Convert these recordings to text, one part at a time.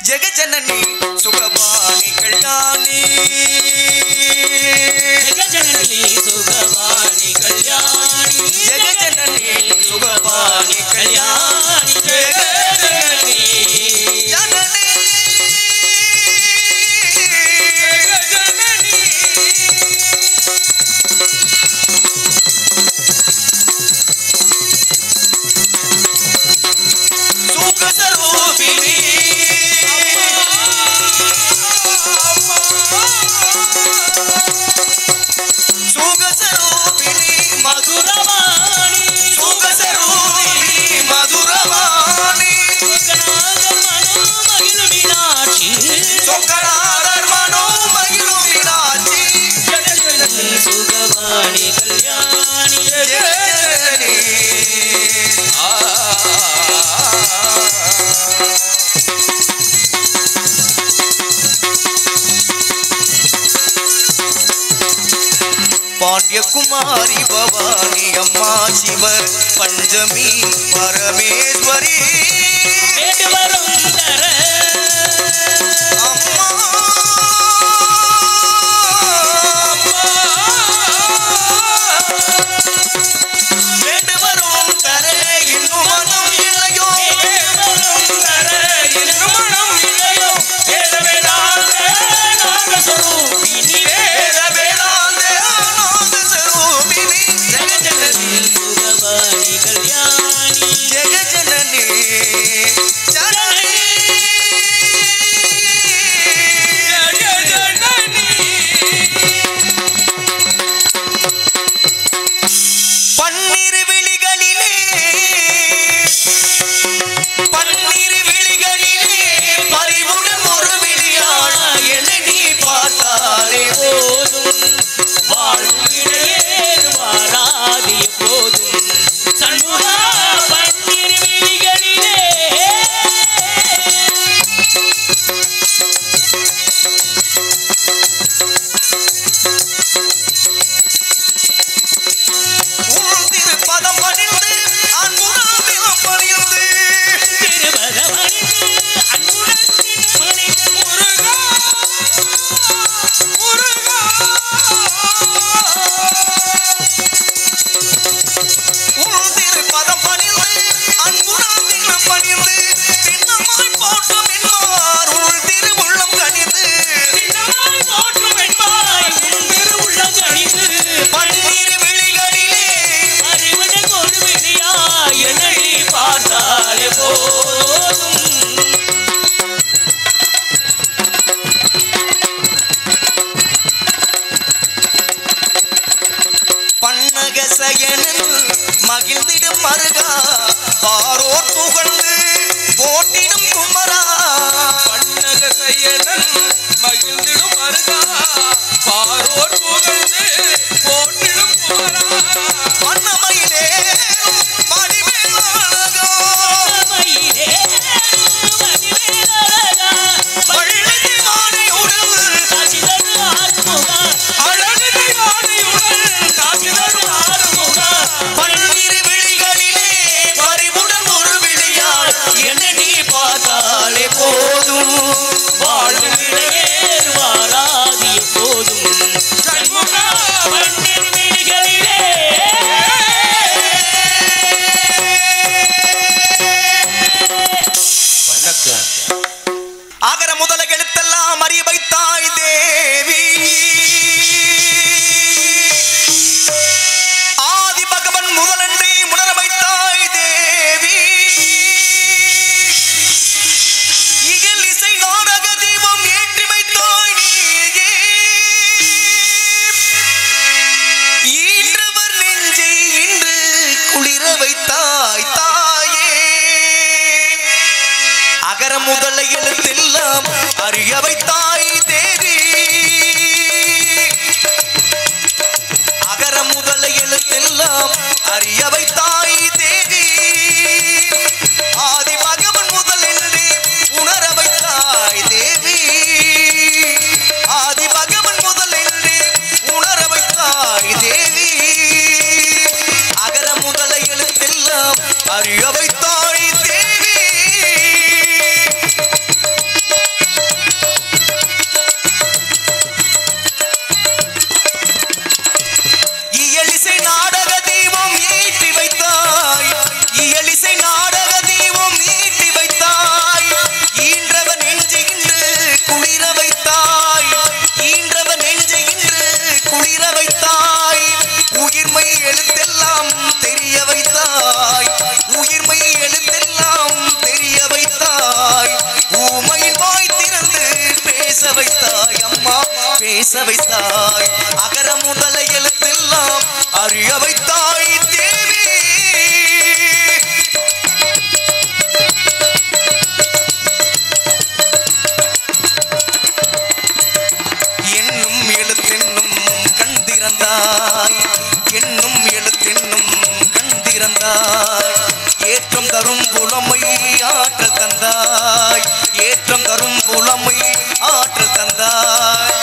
ஜெகஜனனி சுகவாணி கல்யாணி ஜெகஜனனி சுகவாணி கல்யாணி ஜெகஜனனி சுகவாணி கல்யாணி ஜெகஜனனி ஜனனி ஜெகஜனனி சுகஸ்வரூபிணி சுகஸ்வரூபிணி மதுரவாணி சுகஸ்வரூபிணி மதுரவாணி சொக்கநாதர் மனோ மகிழும் மீனாட்சி சொக்கநாதர் மனோ மகிழும் மீனாட்சி ஜெகஜனனி சுகவாணி கல்யாணி ஜெகஜனனி பாண்டியகுமாரி பவானி அம்மா சிவர் பஞ்சமி பரமேஸ்வரி வேண்டுவரும் தர அம்மா வேண்டுவரும் தர இன்னும் மனம் இல்லையோ வேண்டுவரும் தர இன்னும் மனம் இல்லையோ வேத வேதாந்த நாகஸ்வரூபிணி வேத வேதாந்த நாதஸ்வரூபிணி ஜெகஜனனி சுகவாணி கல்யாணி ஜெகஜனனி ஜனனி ஜெகஜனனி பன்னிரு விழிகளிலே பன்னிரு விழிகளிலே பறிவுடன் ஒரு விழியாள என்னை நீ பார்த்தாலே போதும் வாழ்விடையேறு வாராதி போதும் சண்முகா பன்னிரு விழிகளிலே உன் திருப்பதம் பணிந்து அன்புடன் பணிந்து திருபதவனிந்து அன்புடன் மணிந்து முருகா முருகா உன் திருப்பதம் பணிந்து அன்புடன் பணிந்து திண்ணமாய் போற்றும் என்பார் உள் திருவுள்ளம் கனிந்து திண்ணமாய் போற்றும் என்பாய் உன் திருவுள்ளம் கனிந்து பன்னிரு விழிகளிலே அறிவதற்கு ஒரு விழியா என்னை நீ பார்த்தாலே போதும் பன்னக சயனில் மகிழ்ந்திடும் மருகா பாரோர் புகழ்ந்து போட்டிடும் குமரா பன்னக சயனன் மகிழ்ந்திடும் மருகா பாரோர் புகழ்ந்து போட்டிடும் குமரா வண்ணமயிலே மணிமேலழகா மயிலே மணிமேலழகா பள்ளி மானையுடன் காட்சி தரு ஆறுமுகா அழகு மானையுடன் காட்சி தரும் ஆறுமுகா பன்னிரு விழிகளிலே பறிவுடன் ஒரு விழியாள் என்னை நீ பார்த்தாலே போதும் வாழ்விடையேறு வாராதி போதும் சண்முகா பன்னிரு விழிகளிலே அகர முதல எழுத்தெல்லாம் அறிய வைத்தாய் தேவி ஆதி பகவன் முதலன்றி உணர வைத்தாய் தேவி இகல் இசை நாடக தீபம் ஏற்றி வைத்தாய் நீயே ஈன்றவர் நெஞ்சை இன்று குளிர வைத்தாய் தாயே அகர முதல எழுத்தெல்லாம் அறிய வைத்தாய் தேவி அகர முதல எழுத்தெல்லாம் அறிய வைத்தாய் தேவி ஆதி பகவன் முதலென்றே உணர வைத்தாய் தேவி ஆதி பகவன் முதலென்றே உணர வைத்தாய் தேவி அகர முதல எழுத்தெல்லாம் அறிய வைத்தாய் தேவி வைத்தாய் அம்மா பேச வைத்தாய் அகர முதல எழுத்தெல்லாம் அறிய வைத்தாய் தேவி என்னும் எழுத்தென்னும் கண் திறந்தாய் என்னும் எழுத்தென்னும் கண் திறந்தாய் ஏற்றம் தரும் புலமை ஆற்றல் தந்தாய் ஏற்றம் தரும் புலமை ஆற்றல் தந்தாய்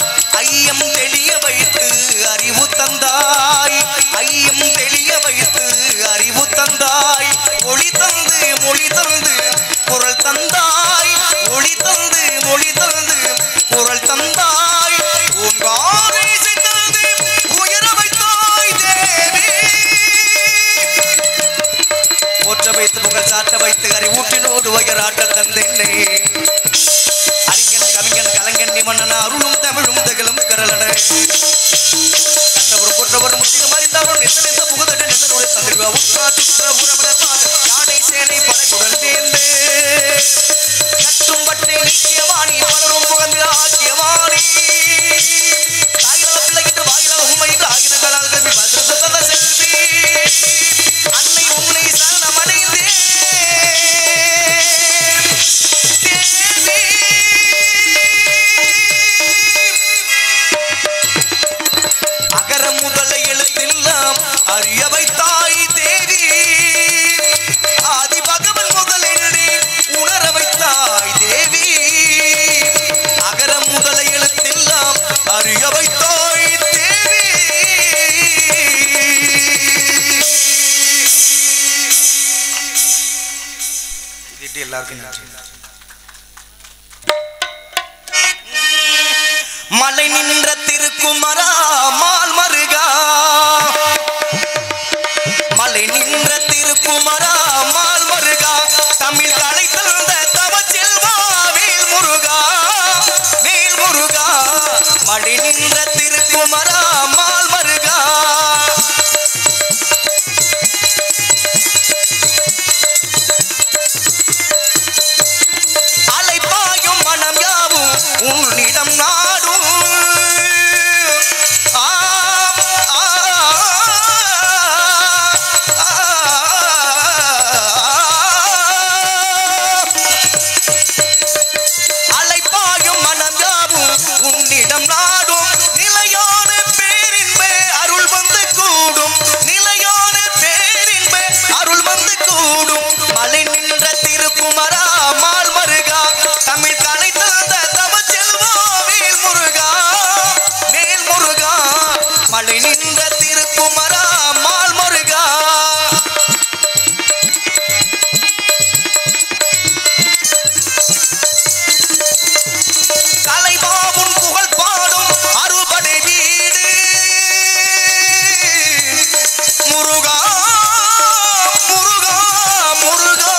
ஐயம் தெளிய வைத்து அறிவு தந்தாய் ஐயம் தெளிய வைத்து அறிவு தந்தாய் ஒளி தந்து மொழி தந்து குரல் தந்தாய் ஒளி தந்து மொழி தந்து குரல் தந்தாய் உங்காரை செய்தது உயர வைத்தாய் தேவி போற்ற வைத்து புகழ் சாற்ற வைத்து அறிவூட்டினோடு உயராட்டல் தந்தென்னை அறிஞன் கவிஞன் கலைஞன் நிமன்னன் அருளும் தமிழும் தகலும் கரலன கற்றவரும் கொற்றவரும் முற்றிலும் அறிந்தவரும் எத்தனை புகுதட நின்றனுடைய தந்திர்வ உட்காட்டுற உறவினர்மாக யானை சேனை படைக்குடன் சேர்ந்து கற்றும் பட்டை நிச்சயவாணி பலரும் புகழ்ந்து ஆக்கியவாணி தாயினால் பிள்ளைகின்ற வாயிலால் உண்மையின்று ஆகினங்களால் கல்வி பத்திரத்த செல்வி அன்னை உன்னை சரணமடைந்தே அகர முதல எழுத்தெல்லாம் அறிய வைத்தாய் தேவி ஆதி பகவன் முதலினே உணர வைத்தாய் தேவி அகர முதல எழுத்தெல்லாம் அறிய வைத்தாய் தேவி இது எல்லாருக்கும் நன்றி மலை நின்ற திருக்குமரா மால் மருகா மலை நின்ற திருக்குமரா மால் மருகா தமிழ் கலை தந்த தவ செல்வா வேல் முருகா வேல் முருகா மலை நின்ற திருக்குமரா மால் மருகா அலைப்பாயும் மனம் யாவும் உன்னிடம் நாடும் அலைப்பாயும் மனம் யாவும் உன்னிடம் நாடும் நிலையான பேரின்பே அருள் வந்து கூடும் நிலையான பேரின்பே அருள் வந்து கூடும் மலை நின்ற திருக்குமரா மால் மருகா தமிழ் கலை தந்த தவ செல்வா வேல் முருகா வேல் முருகா மலை நின்ற திருக்குமரா மால் முருகா கலைபாவுன் புகழ் பாடும் அறுபடை வீடு முருகா முருகா முருகா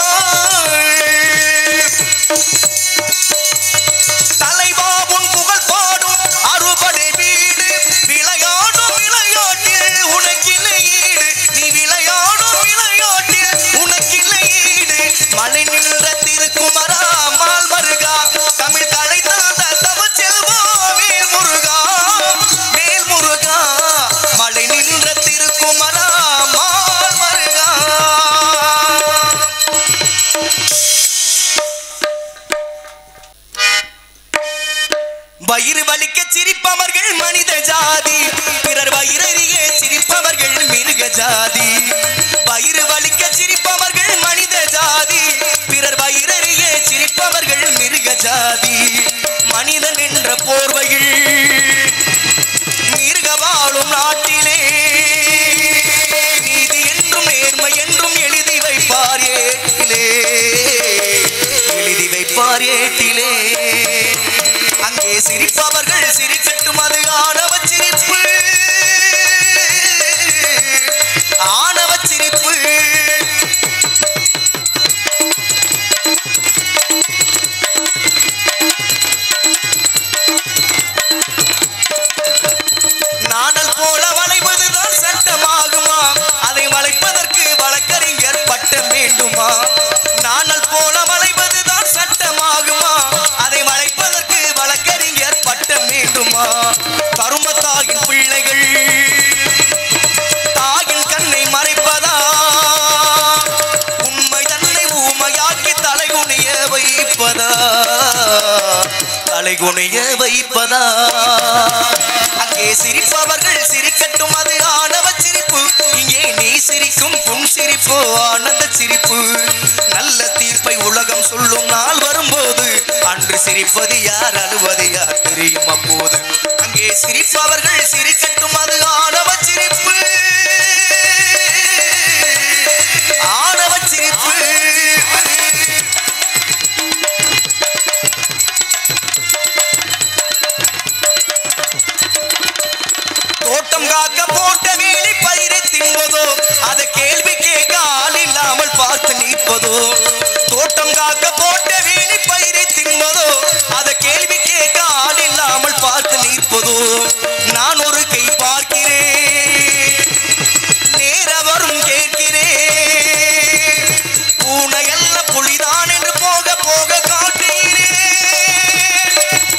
தலைவாவுன் புகழ் பாடும் அறுபடை வீடு விளையாடும் விளையாட்டில் உனக்கில்லை ஈடு நீ விளையாடும் விளையாட்டில் உனக்கில்லை ஈடு மலை நின்ற திருக்குமரா மால் மருகா தமிழ் கலை தந்த தவ செல்வா வேல் முருகா வேல் முருகா மலை நின்ற திருக்குமரா மால் மருகா வயிறு வலிக்க சிரிப்பவர்கள் மனித ஜாதி பிறர் வயிறறிய சிரிப்பவர்கள் மிருக ஜாதி வயிறு வலிக்க சிரிப்பவர்கள் மனித ஜாதி பிறர் வயிறறிய சிரிப்பவர்கள் மிருக ஜாதி மனிதன் என்ற போர்வையில் மிருக வாழும் நாட்டிலே நீதி என்றும் நேர்மை என்றும் எழுதி வைப்பார் ஏட்டிலே எழுதி வைப்பார் ஏட்டிலே அங்கே சிரிப்பவர்கள் சிரிக்கட்டும் அது ஆணவ சிரிப்பு ஆணவ சிரிப்பு நாடல் போல வளைவதுதான் சட்டமாகுமா அதை வளைப்பதற்கு வழக்கறிஞர் பட்டம் வேண்டுமா நாடல் போல வளைவதுதான் சட்டமாகுமா அதை வளைப்பதற்கு வழக்கறிஞர் தலைகுனிய வைப்பதா அங்கே சிரிப்பவர்கள் சிரிக்கட்டும் அது ஆணவ சிரிப்பு இங்கே நீ சிரிக்கும் புன் சிரிப்பு ஆனந்த சிரிப்பு நல்ல தீர்ப்பை உலகம் சொல்லும் நாள் வரும்போது அன்று சிரிப்பது யார் அழுவது யார் தெரியும் அப்போது அங்கே சிரிப்பவர்கள் சிரிக்கட்டும் அது ஆணவ சிரிப்பு ஆணவ சிரிப்பு தோட்டம் காக்க போட்ட வீணி பயிரை தின்பதோ அதை கேள்வி கேட்க ஆள் இல்லாமல் பார்த்து நிற்பதோ தோட்டம் காக்க போட்ட வீணி பயிரை தின்பதோ அதை கேள்வி கேட்க ஆள் இல்லாமல் பார்த்து நிற்பதோ நான் ஒரு கை பார்க்கிறேன் நேரவரும் கேட்கிறேன் பூனையல்ல புலிதான் என்று போக போக காட்டுகிறேன்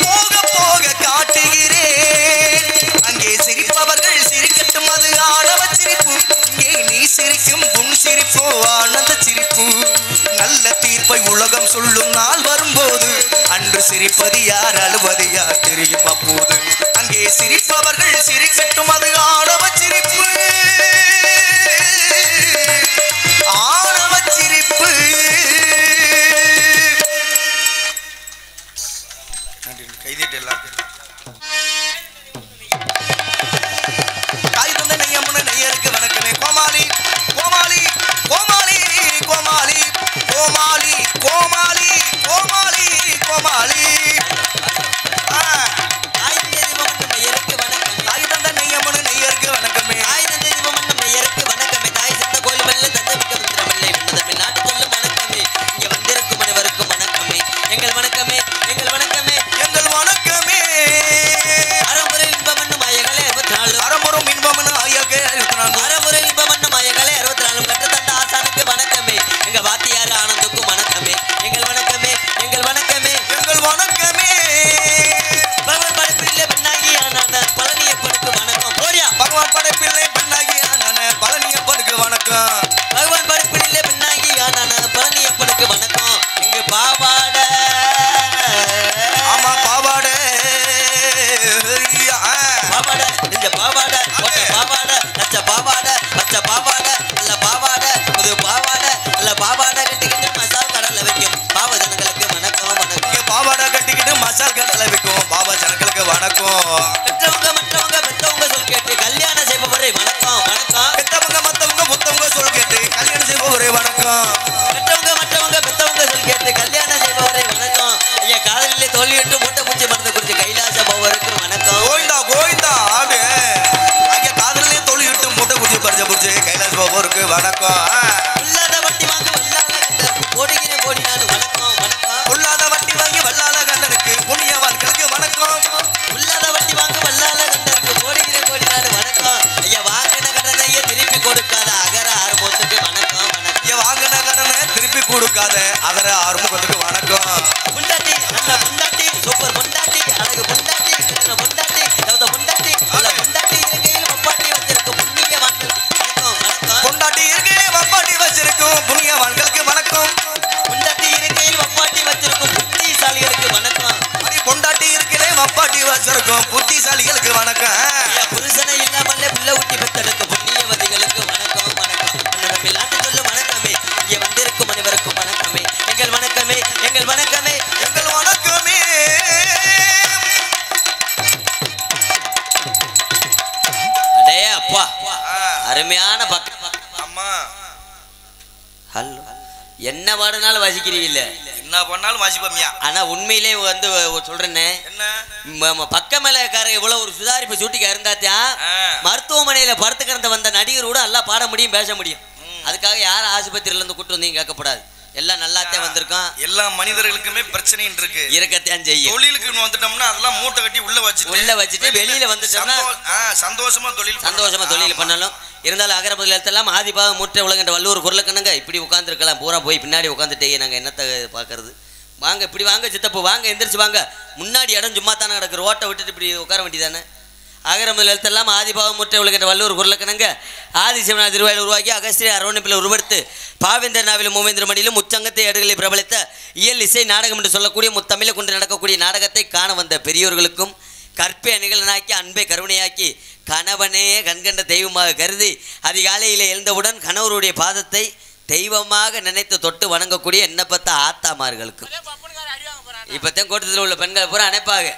போக போக காட்டுகிறேன் அங்கே சிரிப்பவர்கள் சிரிக்கட்டும் அது ஆணவ சிரிப்பு இங்கே நீ சிரிக்கும் புன் சிரிப்பு ஆனந்த சிரிப்பு நல்ல தீர்ப்பை உலகம் சொல்லும் நாள் வரும்போது அன்று சிரிப்பது யார் அழுவது யார் தெரியும் அப்போது அங்கே சிரிப்பவர்கள் சிரிக்கட்டும் அது ஆணவ சிரிப்பு ஆணவ சிரிப்பு கைதிட்டு எல்லாருக்கும் தாய் தந்தை நெய்யமுன நெய்யருக்கு வணக்கமே கோமாளி கோமாளி கோமாளி கோமாளி கோமாளி கோமாளி கோமாளி கோமாளி தாய் தந்தை நெய்யமுன நெய்யருக்கு வணக்கமே எங்கள் வணக்கமே எங்கள் வணக்கமே எங்கள் வணக்கமே அறமுறை இன்பமன்னும் அயகளே 64 அறமுறும் இன்பமனு ஆயகே 64 அறமுறை இன்பமன்னும் அயகளே 64 கற்றத்தந்த ஆசானுக்கு வணக்கமே எங்க வாத்தியார் ஆனந்துக்கும் வணக்கமே எங்கள் வணக்கமே எங்கள் வணக்கமே எங்கள் வணக்கமே பகவான் படைப்பிலே பெண்ணாகி ஆனான பழனியப்பனுக்கு வணக்கம் போரியா பகவான் படைப்பில்லை பெண்ணாகி ஆனான பழனியப்பனுக்கு வணக்கம் பகவான் படைப்பிலே பெண்ணாகி ஆனான பழனியப்பனுக்கு வணக்கம் இங்கு பாவாட ஆமா பாவாடை பாவாட இந்த பாவாட ஒட்ட பாவாட நச்ச பாவாட பச்ச பாவாட நல்ல பாவாட புது பாவாட நல்ல பாவாட கட்டிக்கிட்டு மசால் கடலை வைக்கும் பாவ ஜனங்களுக்கு வணக்கம் வணக்கம் இங்க பாவாடை கட்டிக்கிட்டு மசால் கடலை விற்கும் பாபா ஜனங்களுக்கு வணக்கம் பெற்றவங்க மற்றவங்க பெற்றவங்க சொல் கேட்டு கல்யாணம் செய்பவரை வணக்கம் வணக்கம் பெத்தவங்க மத்தவங்க புத்தவங்க சொல் கேட்டு கல்யாணம் செய்பவரே வணக்கம் பெற்றவங்க மற்றவங்க பெற்றவங்க சொல் கேட்டு கல்யாணம் செய்பவரை வணக்கம் ஐயா காதலிலே தோல்வியிட்டு மூட்டை பூச்சி மருந்து குறித்து கைலாச போவருக்கு வணக்கம் கோவிந்தா கோவிந்தா ஆடு அங்க காதலே தொழிலிட்டு மூட்டை குடிச்சு பறிச்ச புடிச்சு கைலாஸ் பாபருக்கு வணக்கம் உள்ளாத வட்டி வாங்க வல்லாத கோடிக்கிறேன் கோடி நாடு வணக்கம் வணக்கம் உள்ளாத வட்டி வாங்கி வல்லால கண்டனுக்கு புண்ணியவான்களுக்கு வணக்கம் உள்ளாத வட்டி வாங்க வல்லாத கண்டருக்கு கோடிக்கிறேன் கோடி நாடு வணக்கம் ஐயா வாங்கின கடனையே திருப்பி கொடுக்காத அகர ஆறுமுகத்துக்கு வணக்கம் வணக்கம் இங்க வாங்கின கடனை திருப்பி கொடுக்காத அதர ஆறுமுகத்துக்கு வணக்கம் பொண்டாட்டி நல்ல பொண்டாட்டி சூப்பர் பொண்டாட்டி அழகு பொண்டாட்டி கிருஷ்ண பொண்டாட்டி தவத பொண்டாட்டி நல்ல பொண்டாட்டி இருக்கையில் ஒப்பாட்டி வச்சிருக்கும் புண்ணிய வான்கள் வணக்கம் வணக்கம் பொண்டாட்டி இருக்கே வப்பாட்டி வச்சிருக்கும் புண்ணியவான்களுக்கு வணக்கம் பொண்டாட்டி இருக்கையில் ஒப்பாட்டி வச்சிருக்கும் புத்திசாலிகளுக்கு வணக்கம் அடி பொண்டாட்டி இருக்கலே வப்பாட்டி வச்சிருக்கும் புத்திசாலிகளுக்கு வணக்கம் ஐயா புருஷனை இல்லாமலே புள்ள ஊட்டி பெத்தெடுக்கும் புண்ணியவதிகளுக்கு வணக்கம் வணக்கம் அண்ணன் நாட்டு சொல்லும் வணக்கமே இங்கே வந்திருக்கும் அனைவருக்கும் வணக்கமே எங்கள் வணக்கமே எங்கள் வணக்கமே எங்கள் வணக்கமே அடே அப்பா அருமையான பக்கம் அம்மா ஹலோ என்ன பாடுனாலும் வசிக்கிறீங்கல்ல என்ன பண்ணாலும் வாசிப்பமியா ஆனா உண்மையிலே வந்து சொல்றேன்னே என்ன பக்க மேலக்காரங்க இவ்வளவு ஒரு சுதாரிப்பு சூட்டிக்கா இருந்தாத்தான் மருத்துவமனையில படுத்து கிடந்த வந்த நடிகர் கூட எல்லாம் பாட முடியும் பேச முடியும் அதுக்காக யாரும் ஆஸ்பத்திரியில இருந்து கூட்டு வந்தீங்க கேட்கக்கூடாது எல்லாம் நல்லாத்தான் வந்திருக்கோம் எல்லா மனிதர்களுக்குமே பிரச்சனை இருக்கு இருக்கத்தான் செய்யும் தொழிலுக்கு வந்துட்டோம்னா அதெல்லாம் மூட்டை கட்டி உள்ள வச்சுட்டு வெளியில வந்துட்டோம்னா சந்தோஷமா தொழில் பண்ணலாம் இருந்தாலும் அகரபதில் எழுத்தெல்லாம் ஆதிபாக மூட்டை உலகன்ற வல்லூர் குரலுக்கணுங்க இப்படி உட்காந்துருக்கலாம் பூரா போய் பின்னாடி உட்காந்துட்டே நாங்கள் என்னத்தை பார்க்கறது வாங்க இப்படி வாங்க சித்தப்பு வாங்க எந்திரிச்சு வாங்க முன்னாடி இடம் சும்மா தானே கிடக்குற ஓட்டை விட்டுட்டு இப்படி உட்கார வேண்டியதானே அகர முதல் எழுத்தெல்லாம் ஆதிபாவம் முற்றை உலகின்ற வல்லூர் குரலக்கணங்க ஆதிசிவனா திருவாயில் உருவாக்கி அகஸ்திரி அரவணைப்பில் உருவெடுத்து பாவேந்தர் நாவிலும் மூவேந்திர மணியிலும் முச்சங்கத்தை ஏடுகளில் பிரபலித்த இயல் இசை நாடகம் என்று சொல்லக்கூடிய முத்தமிழை கொண்டு நடக்கக்கூடிய நாடகத்தை காண வந்த பெரியோர்களுக்கும் கற்பை அணிகலனாக்கி அன்பை கருணையாக்கி கணவனே கண்கண்ட தெய்வமாக கருதி அதிகாலையில் எழுந்தவுடன் கணவருடைய பாதத்தை தெய்வமாக நினைத்து தொட்டு வணங்கக்கூடிய என்ன பார்த்த ஆத்தாமார்களுக்கும் இப்பத்தான் கூட்டத்தில் உள்ள பெண்கள் பூரா அணைப்பாங்க.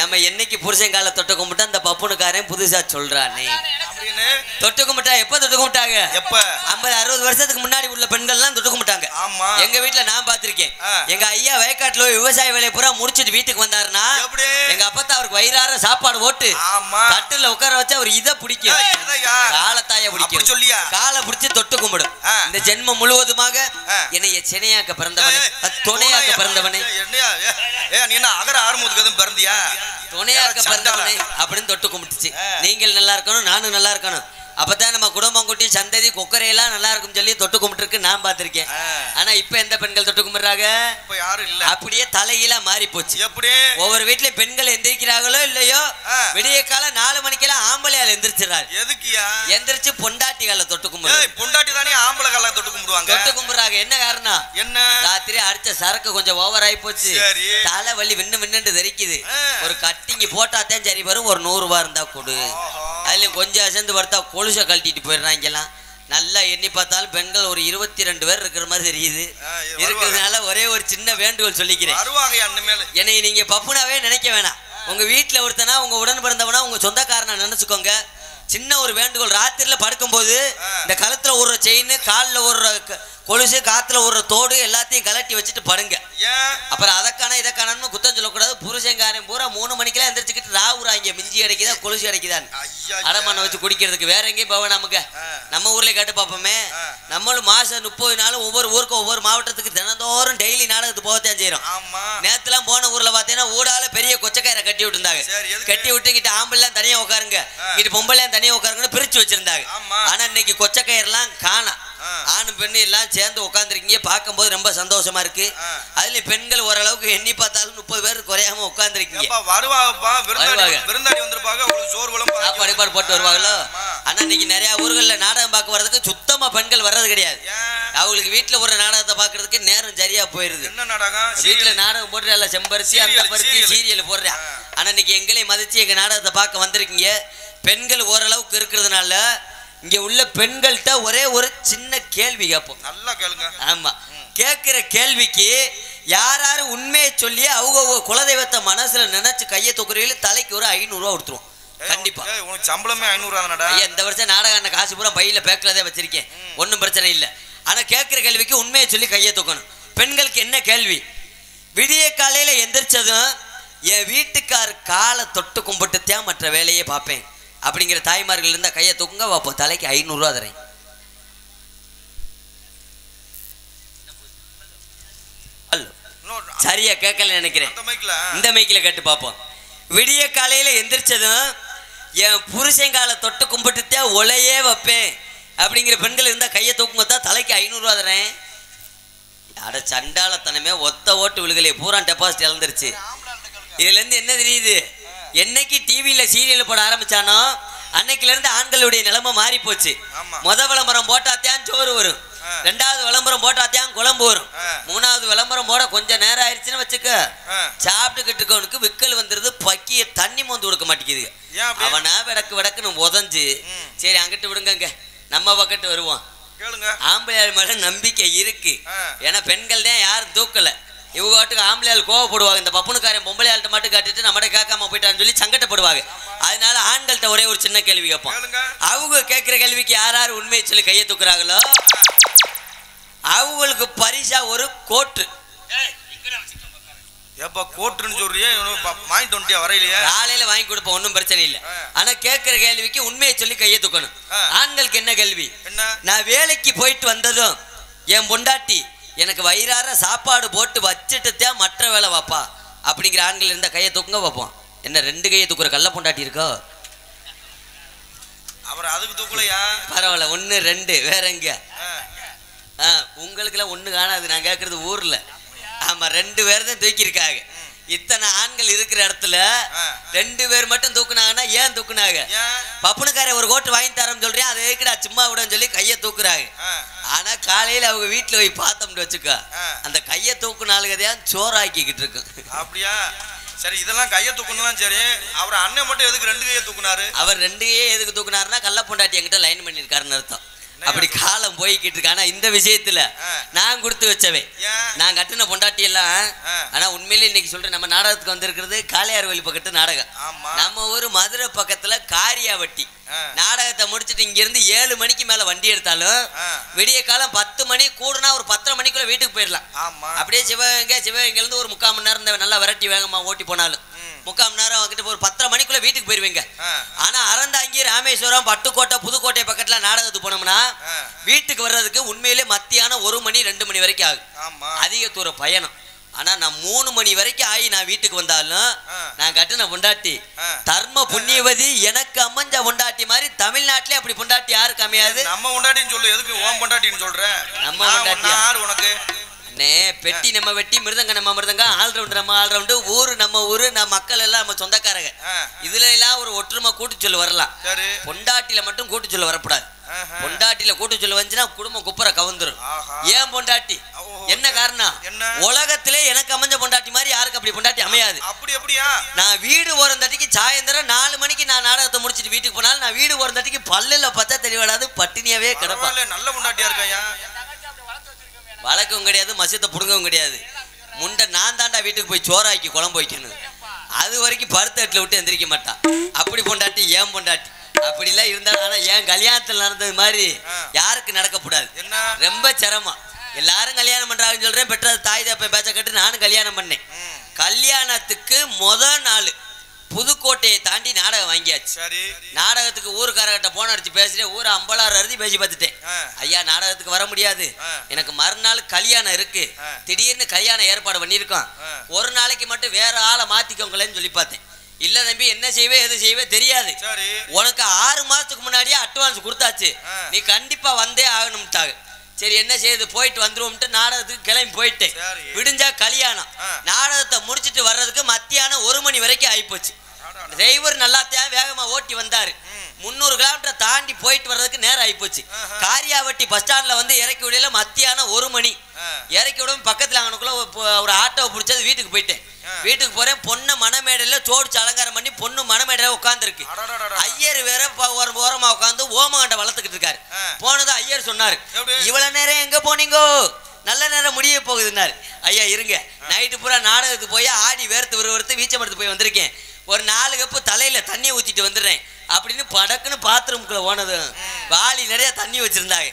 நம்ம என்னைக்கு புருஷன் கால தொட்டு கும்பிட்டா அந்த பப்புனுக்காரன் புதுசா சொல்றானே தொட்டு கும்பிட்டா எப்ப தொட்டு கும்பிட்டாங்க? எப்ப 50-60 வருஷத்துக்கு முன்னாடி உள்ள பெண்கள்லாம் தொட்டு கும்பிட்டாங்க. எங்க வீட்டுல நான் பாத்திருக்கேன். எங்க ஐயா வயக்காட்டுல விவசாய வேலையை பூரா முடிச்சிட்டு வீட்டுக்கு வந்தாருன்னா எங்க அப்பத்தா அவருக்கு வயிறார சாப்பாடு போட்டு தட்டுல உட்கார வச்சு அவர் இதை பிடிக்கும், காலத்தாய பிடிக்கும், காலை பிடிச்சி தொட்டு கும்பிடும். இந்த ஜென்மம் முழுவதுமாக என்னைய சென்னையாக்க பிறந்தவனே, துணையாக்க பிறந்தவனே, துணையாக்க பிறந்தவனே அப்படின்னு தொட்டு கும்பிட்டுச்சு. நீங்கள் நல்லா இருக்கணும், நானும் நல்லா இருக்கணும், அப்பதான் நம்ம குடும்பம் குட்டி சந்ததி கொக்கரையெல்லாம் நல்லா இருக்கும் சொல்லி தொட்டு கும்பிட்டுருக்கு நான் பார்த்திருக்கேன். ஆனா இப்ப எந்த பெண்கள் தொட்டு கும்பிடுறாங்க? அப்படியே தலையில மாறி போச்சு. ஒவ்வொரு வீட்டுல பெண்கள் எந்திரிக்கிறாங்களோ இல்லையோ விடிய காலம் 4 மணிக்கெல்லாம் ஆம்பளையால் எந்திரிச்சிடறாரு. எந்திரிச்சு பொண்டாட்டிகளை தொட்டு கும்பிடுறாங்க. பொண்டாட்டி தானே ஆம்பளை கால தொட்டு கும்பிடுவாங்க, தொட்டு கும்பிடுறாங்க. என்ன காரணம்? என்ன ராத்திரி அடிச்ச சரக்கு கொஞ்சம் ஓவர் ஆகி போச்சு, தலை வலி விண்ணு தெரிக்குது, ஒரு கட்டிங்கி போட்டாத்தான் சரி வரும், ஒரு 100 ரூபா இருந்தா கொடு, அதுலயும் கொஞ்சம் அசந்து படுத்தா கொலுசை கழட்டிட்டு போயிடுறாங்கலாம். நல்லா எண்ணி பார்த்தாலும் பெண்கள் ஒரு 22 பேர் இருக்கிற மாதிரி தெரியுது. இருக்கிறதுனால ஒரே ஒரு சின்ன வேண்டுகோள் சொல்லிக்கிறேன். என்னை நீங்க பப்புனாவே நினைக்க வேணாம். உங்க வீட்டுல ஒருத்தனா உங்க உடன் பிறந்தவனா உங்க சொந்தக்காரனா நினைச்சுக்கோங்க. சின்ன ஒரு வேண்டுகோள், ராத்திரில படுக்கும் போது இந்த கழுத்துல ஒரு செயின், காலில் ஒரு கொலுசு, காத்துல ஒரு தோடு எல்லாத்தையும் கலட்டி வச்சுட்டு படுங்க. அப்புறம் அதற்கான இதற்கானு குத்தம் சொல்லக்கூடாது. புருஷங்காரன் பூரா 3 மணிக்கெல்லாம் எந்திரிச்சுக்கிட்டு ராவுறாங்க, மிஞ்சி அடைக்குதா கொலுசு அடைக்குதான் அடமான வச்சு குடிக்கிறதுக்கு. வேற எங்கேயும் போவேன் நமக்கு, நம்ம ஊர்ல கேட்டு பார்ப்போமே. நம்மளும் மாசம் 30 நாளும் ஒவ்வொரு ஊருக்கும் ஒவ்வொரு மாவட்டத்துக்கு தினந்தோறும் டெய்லி நாடகத்துக்கு போகத்தான் செய்யறோம். நேத்துலாம் போன ஊர்ல பாத்தீங்கன்னா ஊடால பெரிய கொச்சக்காரை கட்டி விட்டுருந்தாங்க. கட்டி விட்டுக்கிட்டு ஆம்பெல்லாம் தனியா உட்காருங்க, இங்கிட்டு பொம்பளையும் தனியா உட்காருங்கன்னு பிரிச்சு வச்சிருந்தாங்க. ஆனா இன்னைக்கு கொச்சக்கயிறுலாம் காணோம். ஆணு பெண்ணு எல்லாம் சேர்ந்து உட்காந்துருக்கீங்க, பார்க்கும்போது ரொம்ப சந்தோஷமா இருக்கு. அதுல பெண்கள் ஓரளவுக்கு எண்ணி பார்த்தாலும் 30 பேர் குறையாம உட்காந்துருக்கீங்க. சாப்பாடு போட்டு வருவாங்களோ. ஆனா இன்னைக்கு நிறைய ஊர்கள்ல நாடகம் பார்க்க வர்றதுக்கு சுத்தமா பெண்கள் வர்றது கிடையாது. அவங்களுக்கு வீட்டுல ஒரு நாடகத்தை பாக்குறதுக்கு நேரம் சரியா போயிருது. வீட்டுல நாடகம் போட்டு எல்லாம் செம்பருத்தி அந்த பருத்தி சீரியல் போடுறேன். ஆனா இன்னைக்கு எங்களையும் மதிச்சு எங்க நாடகத்தை பார்க்க வந்திருக்கீங்க. பெண்கள் ஓரளவுக்கு இருக்கிறதுனால இங்க உள்ள பெண்கள்கிட்ட ஒரே ஒரு சின்ன கேள்வி கேட்போம். நல்லா கேளுங்க. ஆமா, கேட்கிற கேள்விக்கு யாராரு உண்மையை சொல்லி அவங்க குலதெய்வத்தை மனசுல நினைச்சு கையை தூக்குறீங்களோ தலைக்கு ஒரு 500 ரூபா கொடுத்துருவோம். கண்டிப்பா. உனக்கு சம்பளமே 500 தானடா? ஐயா, இந்த வருஷம் நாடகம் காசு பூரா பையில பேக்கலதே வச்சிருக்கேன், ஒன்றும் பிரச்சனை இல்லை. ஆனா கேட்கிற கேள்விக்கு உண்மையை சொல்லி கையை தூக்கணும். பெண்களுக்கு என்ன கேள்வி? விடிய காலையில எந்திரிச்சதும் என் வீட்டுக்கார் காலை தொட்டு கும்பிட்டுத்தான் மற்ற வேலையே பார்ப்பேன் அப்படிங்கிற தாய்மார்கள் இருந்தா கையை தூக்குங்க பார்ப்போம். தலைக்கு 500 ரூபா தரேன். சரியா கேட்கல நினைக்கிறேன். இந்த மைக்கில கேட்டு பார்ப்போம். விடிய காலையில எந்திரிச்சதும் என் புருஷங்கால தொட்டு கும்பிட்டுத்தே ஒலையே வைப்பேன் அப்படிங்கிற பெண்கள் இருந்தா கையை தூக்குங்க தான் தலைக்கு 500 ரூபா தரேன். அட சண்டாளத்தனமே, ஒத்த ஓட்டு விழுகலையே, பூரா டெபாசிட் இழந்துருச்சு. இதுல இருந்து என்ன தெரியுது? என்னைக்கு டிவியில சீரியல் போட ஆரம்பிச்சானோ அன்னைக்குல இருந்து ஆண்களுடைய நிலைமை மாறி போச்சு. விளம்பரம் போட்டாத்தான் சோறு வரும், 2வது விளம்பரம் போட்டாத்தான் குழம்பு வரும், 3வது விளம்பரம் போட கொஞ்சம் நேரம் ஆயிடுச்சுன்னு வச்சுக்க சாப்பிட்டுக்கிட்டு இருக்கவனுக்கு விக்கல் வந்துருது, பக்கிய தண்ணி மோந்து கொடுக்க மாட்டேங்குது. அவனா விடக்குன்னு உதஞ்சு சரி அங்கிட்டு விடுங்க நம்ம பக்கத்து வருவோம். ஆம்பளையாள் மேல நம்பிக்கை இருக்கு. ஏன்னா பெண்கள் தான் யாரும் தூக்கல. இவங்க வாட்டுக்கு ஆம்பளையாள் கோவப்படுவாங்க. இந்த பப்புனுக்காரன் பொம்பளையாள்கிட்ட மட்டும் காட்டிட்டு நம்மகிட்ட கேட்காம போயிட்டான்னு சொல்லி சங்கடப்படுவாங்க. அதனால ஆண்கள்கிட்ட ஒரே ஒரு சின்ன கேள்வி கேட்போம். அவங்க கேட்கிற கேள்விக்கு யாராரு உண்மையை சொல்லி கையை தூக்குறாங்களோ அவங்களுக்கு பரிசா ஒரு கோட்டு. எப்ப கோட்டுன்னு சொல்றியே, வாங்கிட்டு வந்துட்டியா? வரையிலையா? காலையில வாங்கி கொடுப்போம், ஒன்றும் பிரச்சனை இல்லை. ஆனா கேட்கிற கேள்விக்கு உண்மையை சொல்லி கையை தூக்கணும். ஆண்களுக்கு என்ன கேள்வி? நான் வேலைக்கு போயிட்டு வந்ததும் என் பொண்டாட்டி எனக்கு வயிறார சாப்பாடு போட்டு வச்சுட்டு தான் மற்ற வேலை வாப்பா அப்படிங்கிற ஆண்கள் இருந்தா கையை தூக்குங்க பார்ப்போம். என்ன 2 கையை தூக்குற கள்ள பொண்டாட்டி இருக்கோ? அப்புறம் அதுக்கு தூக்கலையா? பரவாயில்ல, 1 2 வேற எங்க? உங்களுக்குலாம் ஒண்ணு காணாது. நான் கேட்கறது ஊர்ல. ஆமா, 2 பேர் தான் தூக்கியிருக்காங்க. இத்தனை ஆண்கள் இருக்கிற இடத்துல 2 பேர் மட்டும் தூக்குனாங்கன்னா ஏன் தூக்குனாங்க? பப்புனுக்கார ஒரு கோட்டு வாங்கி தரேன்னு சொல்றேன், அதை எதுக்குடா சும்மா விடன்னு சொல்லி கையை தூக்குறாங்க. ஆனா காலையில அவங்க வீட்டுல போய் பார்த்தோம்னு வச்சுக்கோ, அந்த கையை தூக்குனாலுகதையா சோறாக்கிக்கிட்டு இருக்கு. அப்படியா? சரி, இதெல்லாம் கையை தூக்கணும் சரி. அவர் அண்ணன் மட்டும் எதுக்கு 2 கையை தூக்குனாரு? அவர் 2 கையை எதுக்கு தூக்குனாருன்னா கள்ள பொண்டாட்டி என்கிட்ட லைன் பண்ணிருக்காருன்னு அர்த்தம். அப்படி காலம் போய்கிட்டு இருக்கு. ஆனா இந்த விஷயத்துல நான் கொடுத்து வச்சவேன், நான் கட்டின பொண்டாட்டி எல்லாம். ஆனா உண்மையிலே இன்னைக்கு சொல்றேன், நம்ம நாடகத்துக்கு வந்திருக்கிறது காளையார் வழி பக்கத்து நாடகம். நம்ம ஊர் மதுரை பக்கத்துல காரியாவட்டி. நாடகத்தை முடிச்சுட்டு இங்க இருந்து 7 மணிக்கு மேல வண்டி எடுத்தாலும் விடிய காலம் 10 மணி கூடுனா ஒரு 10:30 மணிக்குள்ள வீட்டுக்கு போயிடலாம். அப்படியே சிவகங்கை இருந்து ஒரு 3/4 மணி நேரம் நல்லா விரட்டி வேகமா ஓட்டி போனாலும் 3/4 மணி நேரம் வாங்கிட்டு ஒரு 10:30 மணிக்குள்ள வீட்டுக்கு போயிருவீங்க. ஆனா அறந்தாங்கி, ராமேஸ்வரம், பட்டுக்கோட்டை, புதுக்கோட்டை பக்கத்துல நாடகத்துக்கு போனோம்னா வீட்டுக்கு வர்றதுக்கு உண்மையிலே மத்தியானம் 1 மணி 2 மணி வரைக்கும் ஆகும், அதிக தூர பயணம். ஆனா நான் 3 மணி வரைக்கும் ஆகி நான் வீட்டுக்கு வந்தாலும் நான் கட்டின பொண்டாட்டி தர்ம புண்ணியவதி, எனக்கு அமைஞ்ச பொண்டாட்டி மாதிரி தமிழ்நாட்டிலே அப்படி பொண்டாட்டி யாருக்கு அமையாது. நம்ம பொண்டாட்டின்னு சொல்லு, எதுக்கு ஓம் பொண்டாட்டின்னு சொல்ற? நம்ம பொண்டாட்டி யார் உனக்கு? பெட்டி நம்ம வெட்டி, மிருதங்க நம்ம மிருதங்க, ஆல்ரவுண்டு நம்ம ஆல்ரவுண்டு, ஊரு நம்ம ஊரு, நம்ம மக்கள் எல்லாம் நம்ம சொந்தக்காரங்க. இதுல எல்லாம் ஒரு ஒற்றுமை கூட்டு சொல்லு வரலாம். பொண்டாட்டில மட்டும் கூட்டு சொல்ல வரக்கூடாது. பொண்டாட்டில கூட்டு சொல்ல வந்துச்சுன்னா குடும்பம் குப்புற கவுந்துரும். ஏன் பொண்டாட்டி என்ன காரணம்? உலகத்திலே எனக்கு அமைஞ்ச பொண்டாட்டி மாதிரி யாருக்கு அப்படி பொண்டாட்டி அமையாது. நான் வீடு ஓரந்தட்டிக்கு சாயந்தரம் 4 மணிக்கு நான் நாடகத்தை முடிச்சிட்டு வீட்டுக்கு போனாலும் நான் வீடு ஓரந்தட்டிக்கு பல்லுல பச்சை தெளிவாடாது பட்டினியாவே கிடப்பேன். நல்ல பொண்டாட்டியா இருக்கையா? வழக்கம் கிடையாது, மசியத்தை புடுங்கவும் கிடையாது. முண்டை நான் தாண்டா வீட்டுக்கு போய் சோறாக்கி குழம்பு வைக்கணும். அது வரைக்கும் பருத்தட்டில் விட்டு எந்திரிக்க மாட்டான். அப்படி பொண்டாட்டி ஏன் பொண்டாட்டி அப்படிலாம் இருந்தாலும். ஆனா என் கல்யாணத்தில் நடந்தது மாதிரி யாருக்கு நடக்கக்கூடாது. ரொம்ப சிரமம். எல்லாரும் கல்யாணம் பண்றாங்கன்னு சொல்றேன். பெற்ற தாய் தப்பை பேச்ச கட்டு நானும் கல்யாணம் பண்ணேன். கல்யாணத்துக்கு முதல் நாள் புதுக்கோட்டையை தாண்டி நாடகம் வாங்கியாச்சு. நாடகத்துக்கு ஊருக்காரர்கிட்ட போன் அடிச்சு பேசிட்டேன். ஊரை அம்பலாறு அறுதி பேசி பார்த்துட்டேன். ஐயா நாடகத்துக்கு வர முடியாது, எனக்கு மறுநாள் கல்யாணம் இருக்கு, திடீர்னு கல்யாணம் ஏற்பாடு பண்ணியிருக்கோம், ஒரு நாளைக்கு மட்டும் வேற ஆளை மாத்திக்கோங்களேன்னு சொல்லி பார்த்தேன். இல்ல தம்பி, என்ன செய்வே எது செய்வே தெரியாது, உனக்கு 6 மாசத்துக்கு முன்னாடியே அட்வான்ஸ் கொடுத்தாச்சு, நீ கண்டிப்பா வந்தே ஆகணும்ட்டாங்க. சரி என்ன செய்யுது, போயிட்டு வந்துருவோம்ட்டு நாடகத்துக்கு கிளம்பி போயிட்டேன். விடிஞ்சா கல்யாணம். நாடகத்தை முடிச்சுட்டு வர்றதுக்கு மத்தியானம் 1 மணி வரைக்கும் ஆயிப்போச்சு. டிரைவர் நல்லாத்தையா வேகமா ஓட்டி வந்தாரு. 300 கிலோமீட்டர் தாண்டி போயிட்டு வர்றதுக்கு நேரம் ஆயிப்போச்சு. காரியாவட்டி பஸ் ஸ்டாண்ட்ல வந்து இறக்கி விடையில மத்தியானம் 1 மணி. இறக்கி விட பக்கத்துல அங்கனுக்குள்ள ஒரு ஆட்டோவை பிடிச்சது வீட்டுக்கு போயிட்டேன். வீட்டுக்கு போறேன். பொண்ணை மணமேடையில சோடிச்சு அலங்காரம் பண்ணி பொண்ணு மணமேடையில உட்கார்ந்து இருக்கு. ஐயர் வேற ஓரமா உட்காந்து ஓமகண்ட வளர்த்துக்கிட்டு இருக்காரு. போனது ஐயர் சொன்னாரு, இவ்வளவு நேரம் எங்க போனீங்கோ, நல்ல நேரம் முடிய போகுதுன்னாரு. ஐயா இருங்க, நைட்டு பூரா நாடகத்துக்கு போய் ஆடி வேர்த்து விறுவிறுத்து வீச்சம் எடுத்து போய் வந்திருக்கேன், ஒரு 4 கப்பு தலையில தண்ணியை ஊற்றிட்டு வந்துடுறேன் அப்படின்னு படக்குன்னு பாத்ரூமுக்குள்ள போனது. வாளி நிறைய தண்ணி வச்சிருந்தாங்க.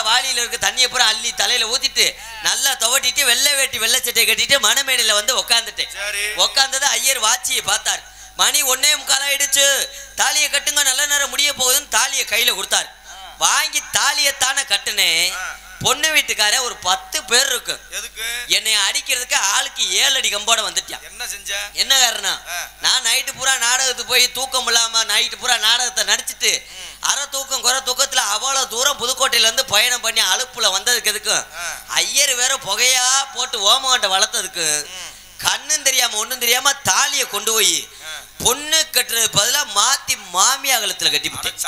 வாளியில இருக்க தண்ணியை பூரா அள்ளி தலையில ஊத்திட்டு நல்லா துவட்டிட்டு வெள்ளை வேட்டி வெள்ளை சட்டையை கட்டிட்டு மணமேடையில வந்து உட்காந்துட்டேன். உட்காந்தது ஐயர் வாட்சியை பார்த்தார். மணி 1:45 ஆயிடுச்சு, தாலியை கட்டுங்க, நல்ல நேரம் முடிய போகுதுன்னு தாலியை கையில கொடுத்தாரு. வாங்கி தாலியத்தானே கட்டுனேன். பொண்ணு வீட்டுக்கார ஒரு 10 பேர் இருக்கு. என்னை அடிக்கிறதுக்கு ஆளுக்கு 7 அடி கம்போட வந்துட்டான். என்ன செஞ்ச? என்ன காரணம்? நான் நைட்டு பூரா நாடகத்துக்கு போய் தூக்கம் இல்லாம நைட்டு பூரா நாடகத்தை நடிச்சுட்டு அரை தூக்கம் குறை தூக்கத்துல அவ்வளவு தூரம் புதுக்கோட்டையில இருந்து பயணம் பண்ணி அலுப்புல வந்ததுக்கு எதுக்கும் ஐயர் வேற புகையா போட்டு ஓமகண்ட வளர்த்ததுக்கு கண்ணும் தெரியாம ஒண்ணும் தெரியாம தாலியை கொண்டு போய் பொண்ணு கட்டுறது பதிலா மாத்தி மாமியா கழுத்துல கட்டிவிட்டேன்.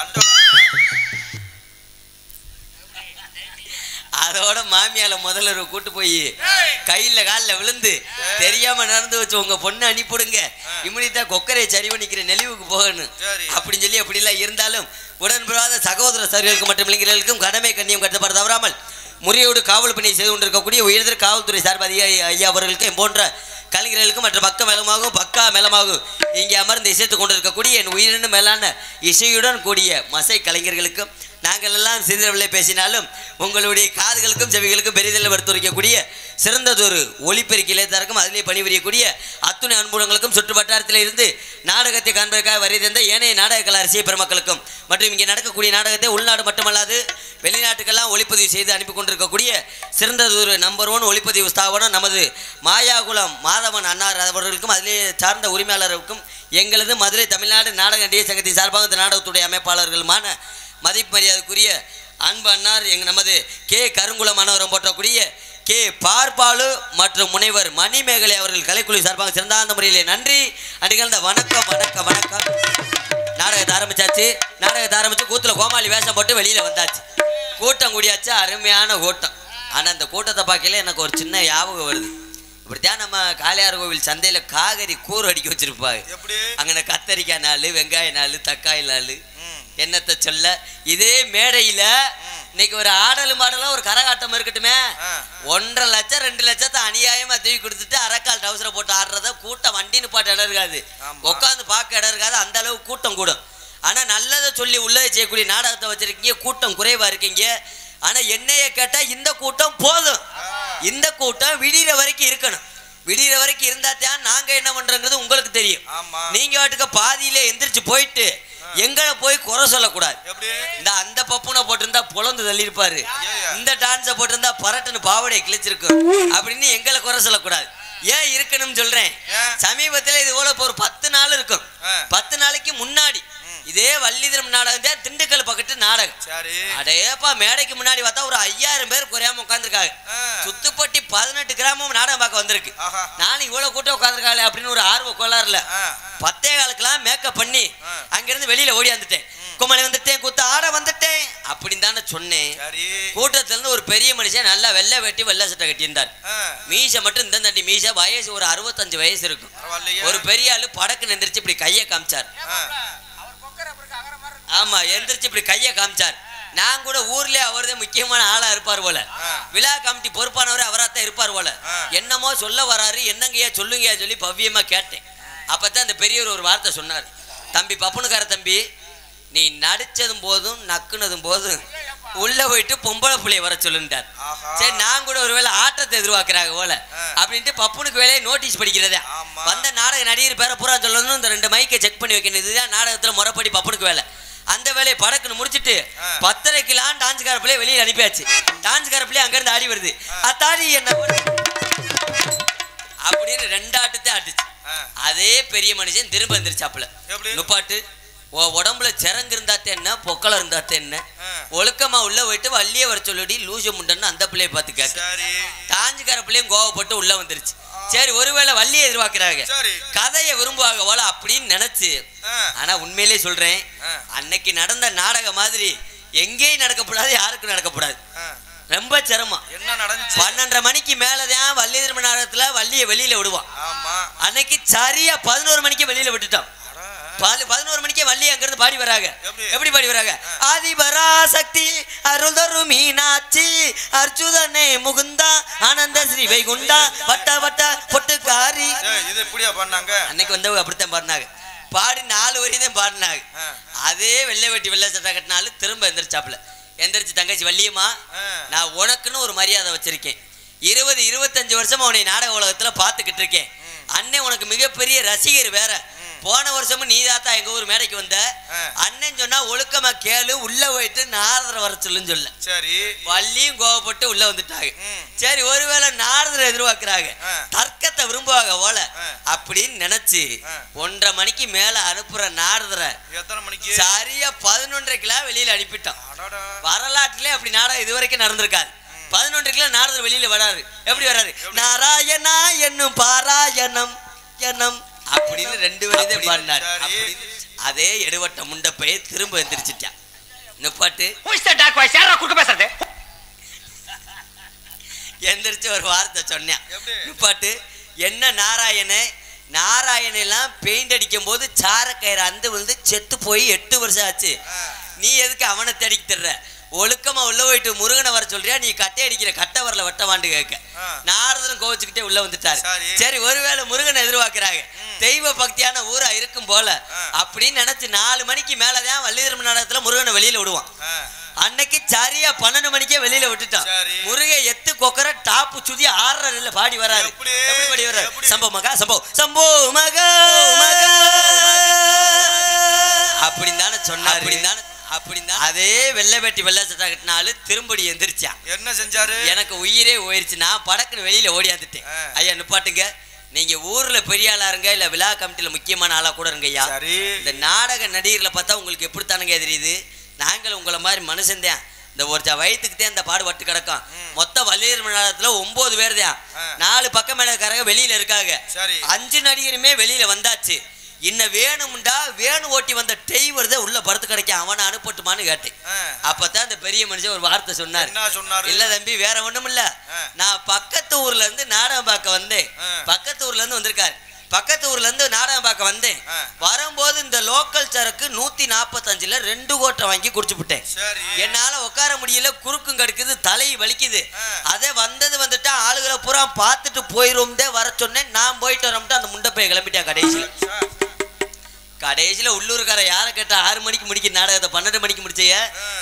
அதோட மாமியால முதல்ல கூட்டு போய் கையில காலில் விழுந்து தெரியாம நடந்து வச்சு உங்க பொண்ணு அனுப்பிடுங்க, இம்மிடியா கொக்கரையை சரி பண்ணிக்கிற நெளிவுக்கு போகணும் அப்படின்னு சொல்லி அப்படிலாம் இருந்தாலும் உடன்படாத சகோதர சகோதரிகளுக்கு மற்றும் இளைஞர்களுக்கும் கடமை கண்ணியம் கட்டப்பட தவறாமல் முறையோடு காவல் பணி செய்து கொண்டிருக்கக்கூடிய உயர்தர காவல்துறை சார்பு அதிகாரி ஐயா அவர்களுக்கும் போன்ற கலைஞர்களுக்கும் மற்ற பக்கா மேலமாகவும் இங்கே அமர்ந்து இசைத்துக் கொண்டிருக்கக்கூடிய என் உயிரினும் மேலான இசையுடன் கூடிய மசை கலைஞர்களுக்கும் நாங்கள் எல்லாம் சிறிதளவிலே பேசினாலும் உங்களுடைய காதுகளுக்கும் செவிகளுக்கும் பெரிதளவு எடுத்துரைக்கக்கூடிய சிறந்ததொரு ஒளிப்பெருக்கி இளையத்தாருக்கும் அதிலே பணிபுரியக்கூடிய அத்துணை அன்புடங்களுக்கும் சுற்றுவட்டாரத்தில் இருந்து நாடகத்தை காண்பதற்காக வரை தந்த ஏனைய நாடக கலை ரசிக பெருமக்களுக்கும் மற்றும் இங்கே நடக்கக்கூடிய நாடகத்தை உள்நாடு மட்டுமல்லாது வெளிநாட்டுக்கெல்லாம் ஒளிப்பதிவு செய்து அனுப்பி கொண்டிருக்கக்கூடிய சிறந்ததொரு நம்பர் 1 ஒளிப்பதிவு ஸ்தாபனம் நமது மாயாகுளம் மாதவன் அன்னார் அவர்களுக்கும் அதிலே சார்ந்த உரிமையாளருக்கும் எங்களது மதுரை தமிழ்நாடு நாடக நடிகர் சங்கத்தின் சார்பாக இந்த நாடகத்துடைய அமைப்பாளர்களுமான மதிப்பு மரியாதைக்குரிய அன்பு அன்னார் நமது கே கருங்குளம் மனோரம் போற்றக்கூடிய கே பார்பாலு மற்றும் முனைவர் மணிமேகலை அவர்கள் கலைக்குழு சார்பாக சிறந்தாந்த முறையிலே நன்றி. அடிக்கல்ந்த வணக்கம் வணக்கம் வணக்கம். நாடகத்தை ஆரம்பிச்சாச்சு. நாடகத்தை ஆரம்பிச்சு கூத்துல கோமாளி வேஷம் போட்டு வெளியில வந்தாச்சு. கூட்டம் கூடியாச்சு, அருமையான கூட்டம். ஆனா அந்த கூட்டத்தை பார்க்கல எனக்கு ஒரு சின்ன ஞாபகம் வருது. இப்படித்தான் நம்ம காளையார் கோவில் சந்தையில காகரி கூறு அடிக்க வச்சிருப்பாங்க. அங்கே கத்தரிக்காய் நாள், வெங்காய நாள், தக்காளி நாள், என்னத்தை சொல்ல. இதே மேடையில இன்னைக்கு ஒரு ஆடலும் மாடலும் ஒரு கரகாட்டம் இருக்கட்டுமே, 1.5 லட்சம் 2 லட்சத்தை அநியாயமா தூக்கி கொடுத்துட்டு அரக்கால் டவுசரை போட்டு ஆடுறத கூட்டம் வண்டின்னு பாட்டு இடம் இருக்காது, உட்காந்து பார்க்க இடம் இருக்காது, அந்த அளவு கூட்டம் கூடும். ஆனா நல்லதை சொல்லி உள்ளதை செய்யக்கூடிய நாடகத்தை வச்சிருக்கீங்க, கூட்டம் குறைவா இருக்கீங்க. ஆனா என்னைய கேட்டா இந்த கூட்டம் போதும், இந்த கூட்டம் விடிகிற வரைக்கும் இருக்கணும். விடிகிற வரைக்கும் இருந்தா தான் நாங்க என்ன பண்றோங்கிறது உங்களுக்கு தெரியும். நீங்க வாட்டுக்க பாதியில எந்திரிச்சு போயிட்டு எங்களை போய் குறை சொல்லக்கூடாது. இந்த அந்த பப்புனை போட்டிருந்தா பொழந்து தள்ளியிருப்பாரு, இந்த டான்ஸை போட்டிருந்தா பரட்டுன்னு பாவடையை கிழிச்சிருக்கும் அப்படின்னு எங்களை குறை சொல்லக்கூடாது. ஏன் இருக்கணும்னு சொல்றேன். சமீபத்தில் இது போல ஒரு 10 நாள் இருக்கும். 10 நாளைக்கு முன்னாடி இதே வள்ளிதிரம் நாடகம் தான் திண்டுக்கல் பக்கத்து நாடகம். அடையப்பா மேடைக்கு முன்னாடி பார்த்தா ஒரு 5000 பேர் குறையாம உட்காந்துருக்காங்க. சுத்துப்பட்டி 18 கிராமம் நாடகம் பார்க்க வந்திருக்கு. நானும் இவ்வளவு கூட்டம் உட்காந்துருக்காங்க அப்படின்னு ஒரு ஆர்வ கோளாறுல 10:15 மேக்கப் பண்ணி அங்கிருந்து வெளியில ஓடி வந்துட்டேன். குமலை வந்துட்டேன், குத்த ஆட வந்துட்டேன் அப்படின்னு தானே சொன்னேன். கூட்டத்துல இருந்து ஒரு பெரிய மனுஷன் நல்லா வெள்ளை வெட்டி வெள்ளை சட்டை கட்டியிருந்தார். மீசை மட்டும் இந்த தண்டி மீசை, வயசு ஒரு 65 வயசு இருக்கும். ஒரு பெரிய ஆளு படக்கு எந்திரிச்சு இப்படி கையை காமிச்சார். ஆமா, எந்திரிச்சு இப்படி கையை காமிச்சார். நான் கூட ஊர்ல அவர்தான் முக்கியமான ஆளா இருப்பார் போல, விழா கமிட்டி பொறுப்பானவரே அவராத்தான் இருப்பார் போல. என்னமோ சொல்ல வராரு, என்னங்கய்யா சொல்லுங்கய்யா சொல்லி பவ்யமா கேட்டேன். அப்பதான் அந்த பெரியவர் ஒரு வார்த்தை சொன்னார். தம்பி பப்புனுக்கார தம்பி, நீ நடிச்சதும் போதும் நக்குனதும் போதும் உள்ள போயிட்டு பொம்பளை புள்ளைய வர சொல்லுட்டார். சரி, நான் கூட ஒருவேளை ஆட்டத்தை எதிர்பார்க்கிறாங்க போல அப்படின்ட்டு பப்புனுக்கு வேலையை நோட்டீஸ் படிக்கிறதா. வந்த நாடக நடிகர் பேர பூரா சொல்லணும், இந்த 2 மைக்கை செக் பண்ணி வைக்கணும். இதுதான் நாடகத்துல முறைப்படி பப்புனுக்கு வேலை. அந்த வேலையை படக்குன்னு முடிச்சுட்டு 10:30 டான்ஸ்கார பிள்ளைய வெளியில் அனுப்பியாச்சு. டான்ஸ்கார பிள்ளைய அங்கிருந்து ஆடி வருது. அத்தாடி என்ன அப்படின்னு 2 ஆட்டத்தை ஆட்டுச்சு. அதே பெரிய மனுஷன் திரும்ப வந்துருச்சாப்புல. நுப்பாட்டு உடம்புல சிறங்கு இருந்தாத்த என்ன, பொக்களம் இருந்தாத்த என்ன, ஒழுக்கமா உள்ள போயிட்டு வள்ளிய வர சொல்லிடி லூசு முண்டன்னு அந்த பிள்ளைய பார்த்து கேட்க. டான்ஸ்கார பிள்ளையும் கோவப்பட்டு உள்ள வந்துருச்சு. சரி, ஒருவேளை வள்ளியை எதிர்பார்க்கிறாங்க, கதையை விரும்புவாங்க போல அப்படின்னு நினைச்சு. ஆனா உண்மையிலே சொல்றேன், அன்னைக்கு நடந்த நாடகம் மாதிரி எங்கேயும் நடக்கப்படாது, யாருக்கும் நடக்கப்படாது. ரொம்ப சிரமம். 12:30 மணிக்கு மேலதான் வள்ளிதிரும நாடகத்துல வள்ளியை வெளியில விடுவான். அன்னைக்கு சரியா 11 மணிக்கு வெளியில விட்டுட்டோம். 11 மணிக்கே வள்ளி அங்கிருந்து பாடி வராங்க. எப்படி பாடி வராங்க? ஆதிபராசக்தி அருள் தரு மீனாட்சி அர்ச்சுதனே முகுந்தா ஆனந்த ஸ்ரீ வைகுண்டா வட்ட வட்ட பொட்டுக்காரி. இது எப்படியா பாடினாங்க? அன்னைக்கு வந்தவங்க அப்படித்தான் பாடினாங்க. பாடி 4 வரி தான் பாடினாங்க. அதே வெள்ளை வெட்டி வெள்ளை சட்டை கட்டினாலும் திரும்ப எந்திரிச்சாப்புல. எந்திரிச்சு, தங்கச்சி வள்ளியம்மா, நான் உனக்குன்னு ஒரு மரியாதை வச்சிருக்கேன். 20-25 வருஷமா உன்னை நாடக உலகத்துல பாத்துக்கிட்டு இருக்கேன். அண்ணன் உனக்கு மிகப்பெரிய ரசிகர் வேற. போன வருஷமும் நீதாத்தா எங்க ஊர் மேடைக்கு வந்த. அண்ணன் சொன்னா ஒழுக்கமா கேளு, உள்ள போயிட்டு நாரதரை வர சொல்லுன்னு சொல்ல. சரி, வள்ளியும் கோவப்பட்டு உள்ள வந்துட்டாங்க. சரி, ஒருவேளை நாரதரை எதிர்பார்க்கிறாங்க, தர்க்கத்தை விரும்புவாங்க போல அப்படின்னு நினைச்சு 1:30 மணிக்கு மேல அனுப்புற நாரதரை எத்தனை மணிக்கு? சரியா 11:30 வெளியில அனுப்பிட்டோம். வரலாற்றிலே அப்படி நாடகம் இதுவரைக்கும் நடந்திருக்காது. 11:00 நாரதர் வெளியில வராரு. எப்படி வராரு? நாராயணா என்னும் பாராயணம் எனம் அப்படின்னு 2 வரிதான் பாடினார். அதே எடுவட்ட முண்டப்பையை திரும்ப எந்திரிச்சிட்டான். நுப்பாட்டு எந்திரிச்சு ஒரு வார்த்தை சொன்னேன். நுப்பாட்டு, என்ன நாராயண, நாராயணெல்லாம் பெயிண்ட் அடிக்கும் போது சாரக்கயிறு அந்த வந்து செத்து போய் 8 வருஷம் ஆச்சு. நீ எதுக்கு அவனை தேடிக்கு தர்ற? ஒழுக்கமா உள்ள போயிட்டு முருகனை வர சொல்றியா? நீ கட்டை அடிக்கிற கட்டை வரல வெட்ட வாண்டு கேட்க. நாரதன் கோவிச்சுக்கிட்டே உள்ள வந்துட்டாரு. சரி, ஒருவேளை முருகனை எதிர்பார்க்கிறாங்க, தெய்வ பக்தியான ஊரா இருக்கும் போல அப்படின்னு நினைச்சு 4 மணிக்கு மேலதான் வள்ளிதிரும நாடகத்துல முருகனை வெளியில விடுவான். அன்னைக்கு சரியா 12 மணிக்கே வெளியில விட்டுட்டான். முருகை எத்து கொக்கர டாப்பு சுதி 6:30 பாடி வராரு. எப்படி பாடி வர்றாரு? சம்போ மகா சம்போ சம்போ மகா அப்படின்னு தானே சொன்னாரு. அப்படின்னா அதே வெள்ளை வெட்டி வெள்ளை சட்டை கட்டினாலும் திரும்படி எந்திரிச்சான். என்ன செஞ்சாரு? எனக்கு உயிரே போயிருச்சு. நான் படக்குன்னு வெளியில ஓடியாந்துட்டேன். ஐயா நிப்பாட்டுங்க, நீங்க ஊர்ல பெரிய ஆளா இருங்க, இல்ல விழா கமிட்டியில முக்கியமான ஆளா கூட இருங்க ஐயா. இந்த நாடக நடிகர்களை பார்த்தா உங்களுக்கு எப்படித்தானுங்க தெரியுது? நாங்கள் உங்களை மாதிரி மனுஷன்தான். இந்த ஒரு வயிற்றுக்கு தான் இந்த பாடுபட்டு கிடக்கும். மொத்த வள்ளியர் நாடகத்துல 9 பேர் தான். 4 பக்கம் மேலக்காரங்க வெளியில இருக்காங்க. 5 நடிகருமே வெளியில வந்தாச்சு. இன்னும் வேணும்டா வேணு ஓட்டி வந்த டெய்வர்த உள்ள படுத்து கிடைக்க அவனை அனுப்பட்டுமான்னு கேட்டேன். அப்பதான் அந்த பெரிய மனுஷன் ஒரு வார்த்தை சொன்னார். இல்ல தம்பி வேற ஒண்ணும் இல்ல, நான் பக்கத்து ஊர்ல இருந்து நாடகம் பார்க்க வந்தேன். பக்கத்து ஊர்ல இருந்து வந்திருக்காரு. பக்கத்து ஊர்ல இருந்து நாடகம் பார்க்க வந்தேன். வரும்போது இந்த லோக்கல் சரக்கு 145ல 2 கோட்டை வாங்கி குடிச்சுட்டேன். என்னால உட்கார முடியல, குறுக்கும் கடுக்குது, தலை வலிக்குது. அதே வந்துட்டா ஆளுகளை பூரா பார்த்துட்டு போயிரும் வர சொன்னேன். நான் போயிட்டு வரம்ட்டு அந்த முண்டப்பைய கிளம்பிட்டேன். கடைசியில உள்ளூர்கார யாரை கேட்டா 6 மணிக்கு முடிக்க நாடகத்தை 12 மணிக்கு முடிச்சைய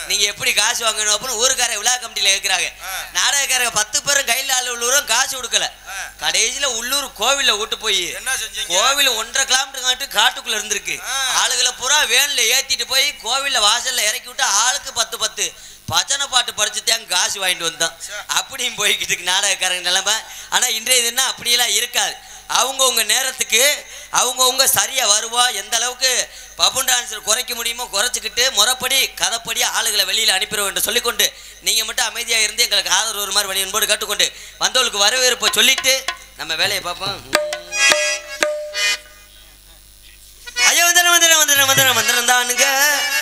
நீங்க எப்படி காசு வாங்கணும் அப்படின்னு ஊருக்கார விழா கமிட்டியில கேட்கிறாங்க. நாடகக்காரங்க 10 பேரும் கையில் ஆள் உள்ளூரும் காசு கொடுக்கல. கடைசியில உள்ளூர் கோவில விட்டு போய் கோவில் 1.5 கிலோமீட்டர் காட்டுக்குள்ள இருந்திருக்கு. ஆளுகளை பூரா வேன்ல ஏத்திட்டு போய் கோவில்ல வாசல்ல இறக்கி விட்டு ஆளுக்கு 10 பஜனை பாட்டு படிச்சுதான் காசு வாங்கிட்டு வந்தோம். அப்படியும் போய்கிட்டு இருக்கு நாடகக்காரங்க நிலைமை. ஆனா இன்றைய தினம் அப்படியெல்லாம் இருக்காது. அவங்கவுங்க நேரத்துக்கு அவங்கவுங்க சரியா வருவா. எந்த அளவுக்கு பப்புன் டான்ஸர் குறைக்க முடியுமோ குறைச்சிக்கிட்டு முறைப்படி கதைப்படி ஆளுகளை வெளியில அனுப்பிடுவோம் என்று சொல்லிக்கொண்டு நீங்க மட்டும் அமைதியா இருந்து எங்களுக்கு ஆதரவு ஒரு மாதிரி என்போடு கேட்டுக்கொண்டு வந்தவங்களுக்கு வரவேற்பை சொல்லிட்டு நம்ம வேலையை பார்ப்போம். ஐயா வந்தன வந்தன வந்தன வந்தன வந்தனந்தானுங்க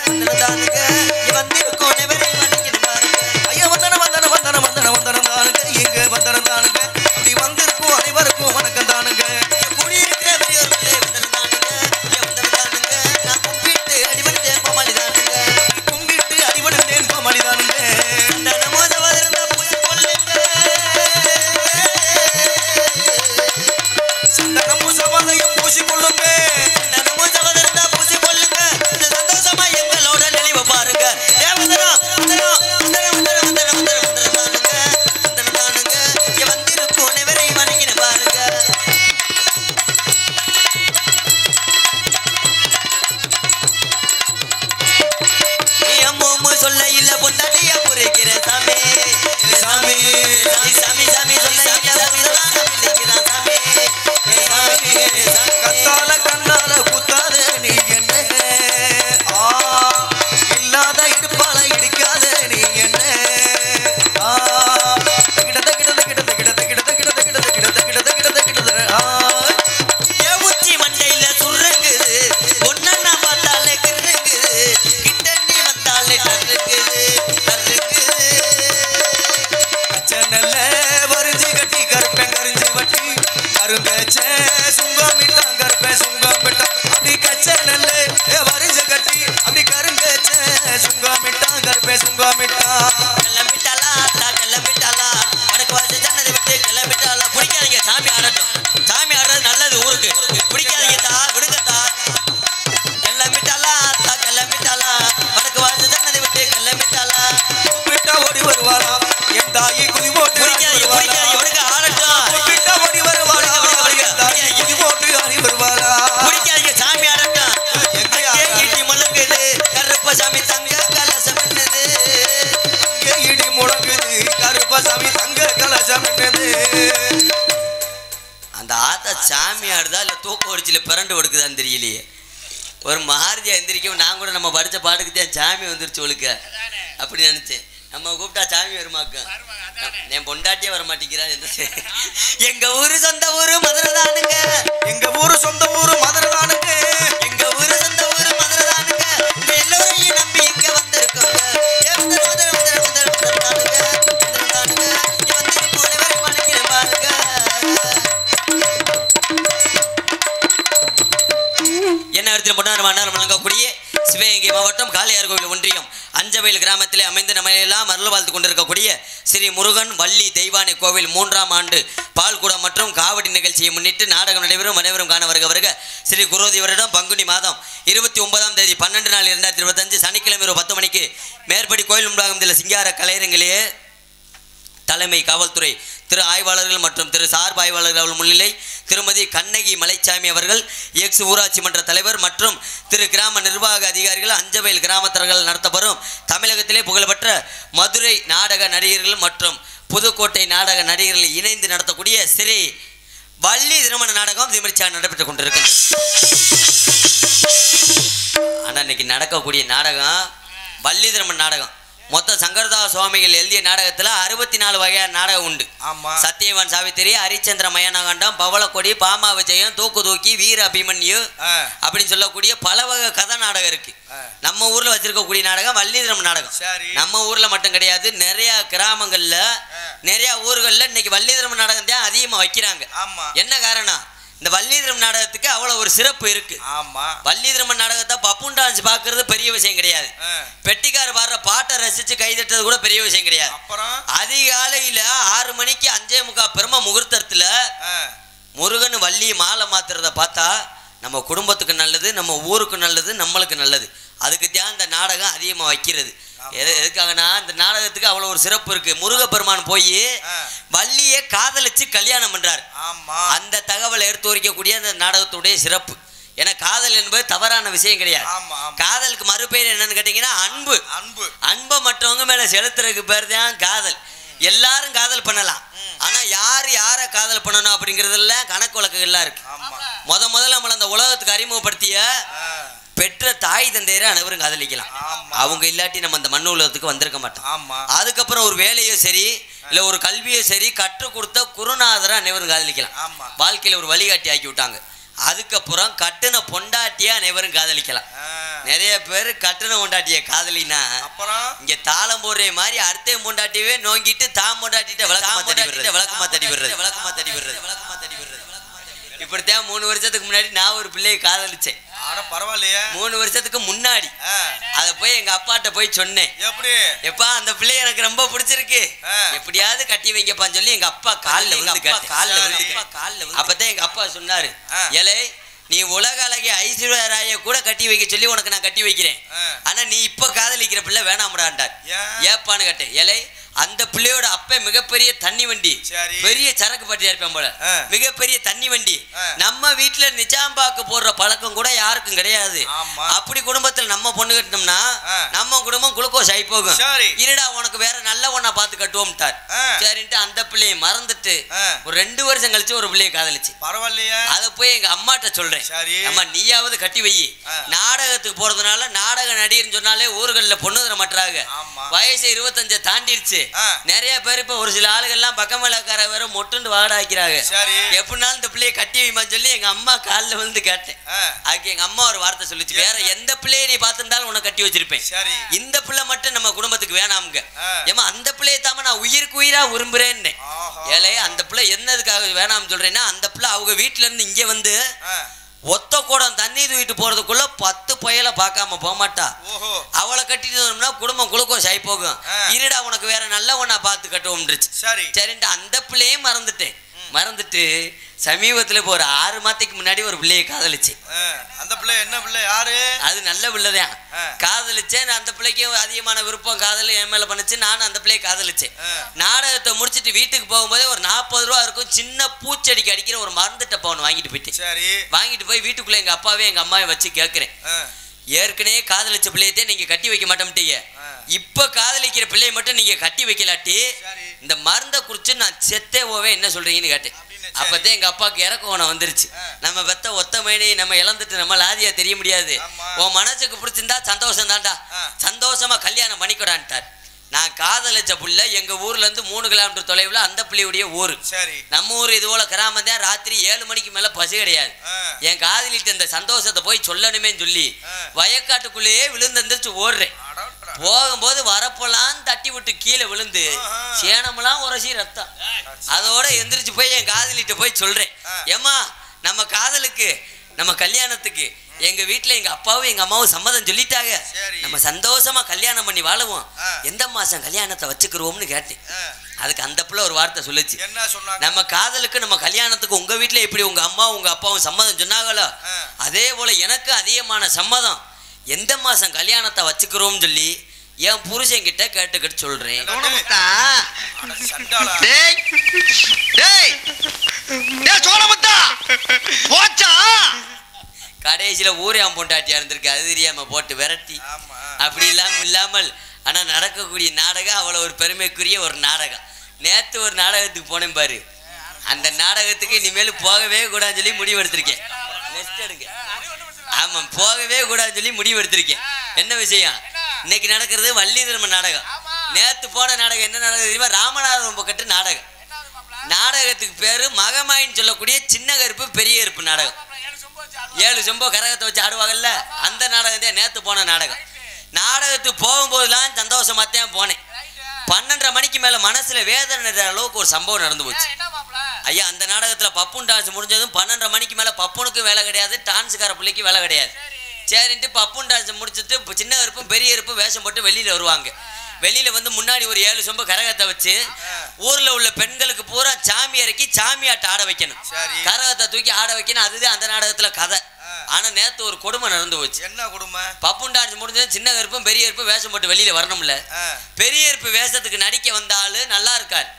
வந்தனந்தானுங்க வந்திருக்கோம் நெவரே வணங்கின பாருங்க. ஐயா வந்தன வந்தன வந்தன வந்தன வந்தனந்தானுங்க இங்க வந்தனந்தானுங்க அப்படி வந்திருக்கோம் அனைவருக்கும் வணக்கம் தானுங்க. குடியிருக்கிற பெரியவர்களே வந்தனந்தானுங்க வந்தனந்தானுங்க நான் கும்பிட்டு அடிபடுத்தேன் கோமாளிதானுங்க கும்பிட்டு அடிபடுத்தேன் கோமாளிதானுங்க. நமோ சகோதரனா பூஜை கொள்ளுங்க சந்தனமும் சமாதையும் பூசிக்கொள்ளுங்க. நமோ சகோதரனா பூஜை கொள்ளுங்க. இந்த சந்தோஷமா எங்களோட நினைவை பாருங்க. வந்தனம் வந்தனம் வந்தனம் வந்தனம் வந்தனம் வந்தனந்தானுங்க வந்தனந்தானுங்க வந்திருக்கோம் நெவரை வணங்கின பாருங்க. அம்மு சொல்ல இல்ல பொண்டாட்டியா புரிக்கிற சாமி சாமி சாமி சாமி சொல்ல சாமி கத்தால கண்ணால குத்தாத நீ என்ன இல்லாத இடுப்பால இடிக்காத நீ என்ன கிடத கிடத கிடத கிடத கிடத கிடத கிடத கிடத கிடத கிடத கிடத உச்சி மண்டையில சுருங்குது ஒன்னா பார்த்தாலே கிருங்குது கிட்ட நீ வந்தாலே டருக்குது டருக்குது அச்சனல்ல வரிஞ்சு கட்டி கருப்பேன் கரிஞ்சு வட்டி கருங்கச்ச சுங்கமிட்டான் கருப்பேன் சுங்கமிட்டான் அப்படி கச்சனல்ல வரிஞ்சு கட்டி அப்படி கருங்கச்ச சுங்கமிட்டான் கருப்பேன் சுங்கமிட்டான். கிளம்பிட்டாளா அத்தா கிளம்பிட்டாளா வடக்கு வாசல் ஜன்னதை விட்டு கிளம்பிட்டாளா. பிடிக்காதீங்க சாமி ஆடட்டும். சாமி ஆடுறது நல்லது ஊருக்கு. பிடிக்காதீங்க தா விடுங்கத்தா. கிளம்பிட்டாளா அத்தா கிளம்பிட்டாளா வடக்கு வாசல் ஜன்னதை விட்டு கிளம்பிட்டாளா. கூப்பிட்டா ஓடி வருவாளா என் தாயி குதி போட்டு பிடிக்காதீங்க பிடிக்காதீங்க விடுங்க ஆடட்டும். கூப்பிட்டா ஓடி வருவாளா என் தாயி குதி போட்டு ஆடி வருவாளா. பிடிக்காதீங்க சாமி ஆடட்டும். இடி முழங்குது கருப்பசாமி தங்க கலசம் என்னது. இடி முழங்குது கருப்பசாமி தங்க கலசம் என்னது. அந்த ஆத்தா சாமி ஆடுதா இல்ல தூக்க ஒடிச்சில பிறண்டு கொடுக்குதான்னு தெரியலையே. ஒரு மாருதியா எந்திரிக்கும். நான் கூட நம்ம படிச்ச பாட்டுக்கு தான் சாமி வந்துருச்சு ஒழுக்க அப்படி நினைச்சேன். நம்ம கூப்பிட்டா சாமி வருமாக்கும். என் பொண்டாட்டியே வர மாட்டேங்கிறா. எங்க ஊரு சொந்த ஊரு மதுரை தானுங்க. எங்க ஊரு சொந்த ஊரு மதுரை தானுங்க. எங்க ஊரு சொந்த ஊரு மதுரை தானுங்க. இந்த எல்லோரையும் நம்பி இங்க வந்திருக்கோங்க. என்ன இடத்தில் பொன்னார் வழங்கக்கூடிய சிவகங்கை மாவட்டம் காளையார் கோவில் ஒன்றியம் அஞ்சவயல் கிராமத்திலே அமைந்து நம்ம எல்லாம் அருள் வாழ்த்து கொண்டிருக்கக்கூடிய ஸ்ரீ முருகன் வள்ளி தெய்வானை கோவில் 3ஆம் ஆண்டு பால்குடம் மற்றும் காவடி நிகழ்ச்சியை முன்னிட்டு நாடகம் நடைபெறும். அனைவரும் காண வருக. ஸ்ரீ குருதி வருடம் பங்குனி மாதம் 29ஆம் தேதி 12/4/2025 சனிக்கிழமை 10 மணிக்கு மேற்படி கோயில் முன்பாகத்தில் சிங்கார கலையரங்கிலேயே தலைமை காவல்துறை திரு ஆய்வாளர்கள் மற்றும் திரு சார்பு ஆய்வாளர்கள் அவர்கள் முன்னிலை திருமதி கண்ணகி மலைச்சாமி அவர்கள் எக்ஸ் ஊராட்சி மன்ற தலைவர் மற்றும் திரு கிராம நிர்வாக அதிகாரிகள் அஞ்சவயல் கிராமத்தர்கள் நடத்தப்படும் தமிழகத்திலே புகழ்பெற்ற மதுரை நாடக நடிகர்கள் மற்றும் புதுக்கோட்டை நாடக நடிகர்கள் இணைந்து நடத்தக்கூடிய ஸ்ரீ வள்ளி திருமண நாடகம் விமர்சையாக நடைபெற்றுக் கொண்டிருக்கிறது. ஆனால் இன்னைக்கு நடக்கக்கூடிய நாடகம் வள்ளி திருமண நாடகம். மொத்தம் சங்கரதாஸ் சுவாமிகள் எழுதிய நாடகத்துல 64 வகையான நாடகம் உண்டு. சத்தியவான் சாவித்திரி, ஹரிச்சந்திர மயனகண்டம், பவளக்கொடி, பாமா விஜயம், தூக்கு தூக்கி, வீர அபிமன்யு அப்படின்னு சொல்லக்கூடிய பல வகை கதை நாடகம் இருக்கு. நம்ம ஊர்ல வச்சிருக்கக்கூடிய நாடகம் வள்ளிதரம் நாடகம். நம்ம ஊர்ல மட்டும் கிடையாது, நிறைய கிராமங்கள்ல நிறைய ஊர்கள்ல இன்னைக்கு வள்ளிதரம் நாடகம் தான் அதிகமா வைக்கிறாங்க. என்ன காரணம்? இந்த வள்ளிதரம் நாடகத்துக்கு அவ்வளவு ஒரு சிறப்பு இருக்கு. வள்ளிதரம் நாடகத்தை பப்புன் டான்ஸ் பாக்குறது பெரிய விஷயம் கிடையாது. பெட்டிக்கார பாடுற பாட்டை ரசிச்சு கைதட்டது கூட பெரிய விஷயம் கிடையாது. அதிகாலையில 6 மணிக்கு 5:45 பிரம்ம முகூர்த்தத்துல முருகன் வள்ளி மாலை மாத்துறத பார்த்தா நம்ம குடும்பத்துக்கு நல்லது, நம்ம ஊருக்கு நல்லது, நம்மளுக்கு நல்லது. அதுக்கு தான் இந்த நாடகம் அதிகமா வைக்கிறது. எதுக்காகனா இந்த நாடகத்துக்கு அவ்வளவு ஒரு சிறப்பு இருக்கு. முருகப்பெருமான் போய் வள்ளியை காதலிச்சு கல்யாணம் பண்றாரு. அந்த தகவலை எடுத்து உரைக்கக்கூடிய அந்த நாடகத்துடைய சிறப்பு. ஏன்னா காதல் என்பது தவறான விஷயம் கிடையாது. காதலுக்கு மறுபெயர் என்னன்னு கேட்டீங்கன்னா அன்பு. அன்பை மற்றவங்க மேல செலுத்துறதுக்கு பேர் தான் காதல். எல்லாரும் காதல் பண்ணலாம், ஆனா யார் யாரை காதல் பண்ணணும் அப்படிங்கறதுல கணக்கு வழக்குகள்லாம் இருக்கு. முதல்ல நம்மள அந்த உலகத்துக்கு அறிமுகப்படுத்திய பெற்ற தாய் தந்தையரை அனைவரும் காதலிக்கலாம். அவங்க இல்லாட்டி நம்ம அந்த மண்ணு உலகத்துக்கு வந்திருக்க மாட்டோம். அதுக்கப்புறம் ஒரு வேலையோ சரி இல்ல ஒரு கல்வியோ சரி கற்றுக் கொடுத்த குருநாதரை அனைவரும் காதலிக்கலாம். வாழ்க்கையில ஒரு வழிகாட்டி ஆக்கி விட்டாங்க. அதுக்கப்புறம் கட்டுன பொண்டாட்டியா அனைவரும் காதலிக்கலாம். நிறைய பேர் கட்டுன பொண்டாட்டிய காதலினா இங்க தாளம் போடுற மாதிரி அடுத்த பொண்டாட்டியவே நோங்கிட்டு தாம் பொண்டாட்டிட்ட விளக்கமா தடி விடுறது. இப்படித்தான் 3 வருஷத்துக்கு முன்னாடி நான் ஒரு பிள்ளையை காதலிச்சேன். பரவாயில்லையே, 3 வருஷத்துக்கு முன்னாடி அத போய் எங்க அப்பாட்ட போய் சொன்னேன். எப்பா அந்த பிள்ளை எனக்கு ரொம்ப பிடிச்சிருக்கு, எப்படியாவது கட்டி வைங்கப்பான்னு சொல்லி எங்க அப்பா காலில் விழுந்து அப்பதான் எங்க அப்பா சொன்னாரு, ஏலே நீ உலக அழகி ஐஸ்வர்யா ராய கூட கட்டி வைக்க சொல்லி உனக்கு நான் கட்டி வைக்கிறேன், ஆனா நீ இப்ப காதலிக்கிற பிள்ளை வேணாம்டான்டார். ஏப்பான்னு கேட்டேன். ஏலே அந்த பிள்ளையோட அப்ப மிகப்பெரிய தண்ணி வண்டி, பெரிய சரக்கு பட்டியா இருப்பேன் போல, மிகப்பெரிய தண்ணி வண்டி. நம்ம வீட்டுல நிஜாம்பாக்கு போடுற பழக்கம் கூட யாருக்கும் கிடையாது. அப்படி குடும்பத்துல நம்ம பொண்ணு கட்டினோம்னா நம்ம குடும்பம் குளுக்கோஸ் ஆகி போகும். இருடா உனக்கு வேற நல்ல ஒண்ணா பார்த்து கட்டுவோம்ட்டார். சரின்ட்டு அந்த பிள்ளையை மறந்துட்டு ஒரு 2 வருஷம் கழிச்சு ஒரு பிள்ளையை காதலிச்சு. பரவாயில்லையா, அதை போய் எங்க அம்மாட்ட சொல்றேன், அம்மா நீயாவது கட்டி வை. நாடகத்துக்கு போறதுனால நாடக நடிகர்னு சொன்னாலே ஊர்கள்ல பொண்ணு தர மாட்டாங்க. வயசு 25 தாண்டிடுச்சு. நிறைய பேர் இப்ப ஒரு சில ஆளுகள்லாம் பக்கமேலக்கார வேற மொட்டுண்டு வாடாக்கிறாங்க. எப்படினாலும் இந்த பிள்ளையை கட்டி வைமான்னு சொல்லி எங்க அம்மா காலில் வந்து கேட்டேன். அதுக்கு எங்க அம்மா ஒரு வார்த்தை சொல்லிச்சு, வேற எந்த பிள்ளையை நீ பார்த்திருந்தாலும் உனக்கு கட்டி வச்சிருப்பேன், இந்த பிள்ளை மட்டும் நம்ம குடும்பத்துக்கு வேணாமுங்க. ஏமா அந்த பிள்ளையை தாம நான் உயிருக்கு உயிரா விரும்புறேன்னு. ஏலே அந்த பிள்ளை என்னதுக்காக வேணாம்னு சொல்றேன்னா அந்த பிள்ளை அவங்க வீட்டுல இருந்து இங்க வந்து ஒத்த கூடம் தண்ணி தூக்கிட்டு போறதுக்குள்ள 10 பயல பார்க்காம போக மாட்டா. அவளை கட்டிட்டு குடும்பம் குளுக்கோஸ் ஆகி போகும். இருடா உனக்கு வேற நல்ல ஒண்ணா பார்த்து கட்டுவோம்ன்றுச்சு. சரின்ட்டு அந்த பிள்ளையும் மறந்துட்டு சமீபத்துல இப்போ ஒரு 6 மாதத்துக்கு முன்னாடி ஒரு பிள்ளையை காதலிச்சு. அந்த பிள்ளை என்ன பிள்ளை, யாரு? அது நல்ல பிள்ளைதான். காதலிச்சேன். அந்த பிள்ளைக்கு அதிகமான விருப்பம் காதல் என் மேல பண்ணுச்சு. நானும் அந்த பிள்ளையை காதலிச்சேன். நாடகத்தை முடிச்சுட்டு வீட்டுக்கு போகும்போதே ஒரு 40 ரூபா இருக்கும் சின்ன பூச்செடிக்கு அடிக்கிற ஒரு மருந்து டப்பா ஒன்று வாங்கிட்டு போயிட்டேன். வாங்கிட்டு போய் வீட்டுக்குள்ள எங்க அப்பாவே எங்க அம்மாவை வச்சு கேட்கிறேன், ஏற்கனவே காதலிச்ச பிள்ளையத்தே நீங்க கட்டி வைக்க மாட்டோம்ட்டீங்க, இப்ப காதலிக்கிற பிள்ளையை மட்டும் நீங்க கட்டி வைக்கலாட்டி இந்த மருந்தை குறிச்சு நான் செத்தே போவேன், என்ன சொல்றீங்கன்னு கேட்டேன். அப்பதான் எங்க அப்பாவுக்கு இறக்கம் வந்துருச்சு. நம்ம பெத்த ஒத்த மைனி நம்ம இழந்துட்டு நம்ம லாதியா தெரிய முடியாது, உன் மனசுக்கு பிடிச்சிருந்தா சந்தோஷம் தான்டா, சந்தோஷமா கல்யாணம் பண்ணிக்கூடான்ட்டார். நான் காதலிச்ச புள்ள எங்க ஊர்ல இருந்து 3 கிலோமீட்டர் தொலைவுல அந்த பிள்ளையுடைய ஊரு. நம்ம ஊர் இது போல கிராமம் தான். ராத்திரி 7 மணிக்கு மேல பசி கிடையாது. என் காதலிட்டு இந்த சந்தோஷத்தை போய் சொல்லணுமே சொல்லி வயக்காட்டுக்குள்ளேயே விழுந்து எந்திரிச்சு ஓடுறேன். போகும்போது வரப்பெல்லாம் தட்டி விட்டு கீழே விழுந்து சேனமெல்லாம் உரசி ரத்தம். அதோட எந்திரிச்சு போய் என் காதலிட்டு போய் சொல்றேன், ஏமா நம்ம காதலுக்கு நம்ம கல்யாணத்துக்கு எங்க வீட்டுல எங்க அப்பாவும் எங்க அம்மாவும் சம்மதம் சொல்லிட்டாங்க, நம்ம சந்தோஷமா கல்யாணம் பண்ணி வாழுவோம், எந்த மாசம் கல்யாணத்தை வச்சுக்கிறோம்னு கேட்டேன். அதுக்கு அந்த பிள்ளை ஒரு வார்த்தை சொல்லுச்சு, நம்ம காதலுக்கு நம்ம கல்யாணத்துக்கு உங்க வீட்டுல எப்படி உங்க அம்மாவும் உங்க அப்பாவும் சம்மதம் சொன்னாங்களோ அதே போல எனக்கு அதிகமான சம்மதம், எந்த மாசம் கல்யாணத்தை வச்சுக்கிறோம்னு சொல்லி என் புருஷன் கிட்ட கேட்டுக்கிட்டு சொல்றேன். கடைசியில ஊரே பொண்டாட்டியா இருந்திருக்கு, அது தெரியாம போட்டு விரட்டி அப்படி இல்லாமல். ஆனா நடக்கக்கூடிய நாடகம் அவ்வளவு ஒரு பெருமைக்குரிய ஒரு நாடகம். நேத்து ஒரு நாடகத்துக்கு போனேன் பாரு, அந்த நாடகத்துக்கு இனிமேல் போகவே கூடாதுன்னு சொல்லி முடிவு எடுத்திருக்கேன். ஆமா போகவே கூடாதுன்னு சொல்லி முடிவு எடுத்திருக்கேன். என்ன விஷயம், இன்னைக்கு நடக்கிறது வள்ளி திரும்ப நாடகம். நேத்து போன நாடகம் என்ன நாடகம் தெரியுமா? ராமநாதபுரம் பக்கத்து நாடகம். நாடகத்துக்கு பேரு மகமாயின்னு சொல்லக்கூடிய சின்ன கருப்பு பெரிய கருப்பு நாடகம். 7 சொம்போ கரகத்தை வச்சு ஆடுவாங்கல்ல, அந்த நாடகம் தான் நேத்து போன நாடகம். நாடகத்துக்கு போகும்போதுலாம் சந்தோஷமாத்தான் போனேன். 12:30 மணிக்கு மேல மனசுல வேதனை அளவுக்கு ஒரு சம்பவம் நடந்து போச்சு. ஐயா, அந்த நாடகத்துல பப்புன் டான்ஸ் முடிஞ்சதும் 12:30 மணிக்கு மேல பப்புனுக்கும் வேலை கிடையாது, டான்ஸுக்கார பிள்ளைக்கு வேலை கிடையாது. சரின்ட்டு பப்புன் டான்ஸ் முடிச்சுட்டு சின்ன கருப்பும் பெரிய கருப்பும் வேஷம் போட்டு வெளியில வருவாங்க. வெளியில வந்து முன்னாடி ஒரு 7 சொம்பு கரகத்தை வச்சு ஊர்ல உள்ள பெண்களுக்கு பூரா சாமி இறக்கி சாமியாட்ட ஆட வைக்கணும், கரகத்தை தூக்கி ஆட வைக்கணும். அதுதான் அந்த நாடகத்துல கதை. ஆனா நேத்து ஒரு கொடுமை நடந்து போச்சு. என்ன கொடுமை? பப்புன் டான்ஸ் முடிஞ்சது சின்ன கருப்பும் பெரிய கருப்பும் வேஷம் போட்டு வெளியில வரணும்ல. பெரிய கருப்பு வேஷத்துக்கு நடிக்க வந்தாலும் நல்லா இருக்காரு.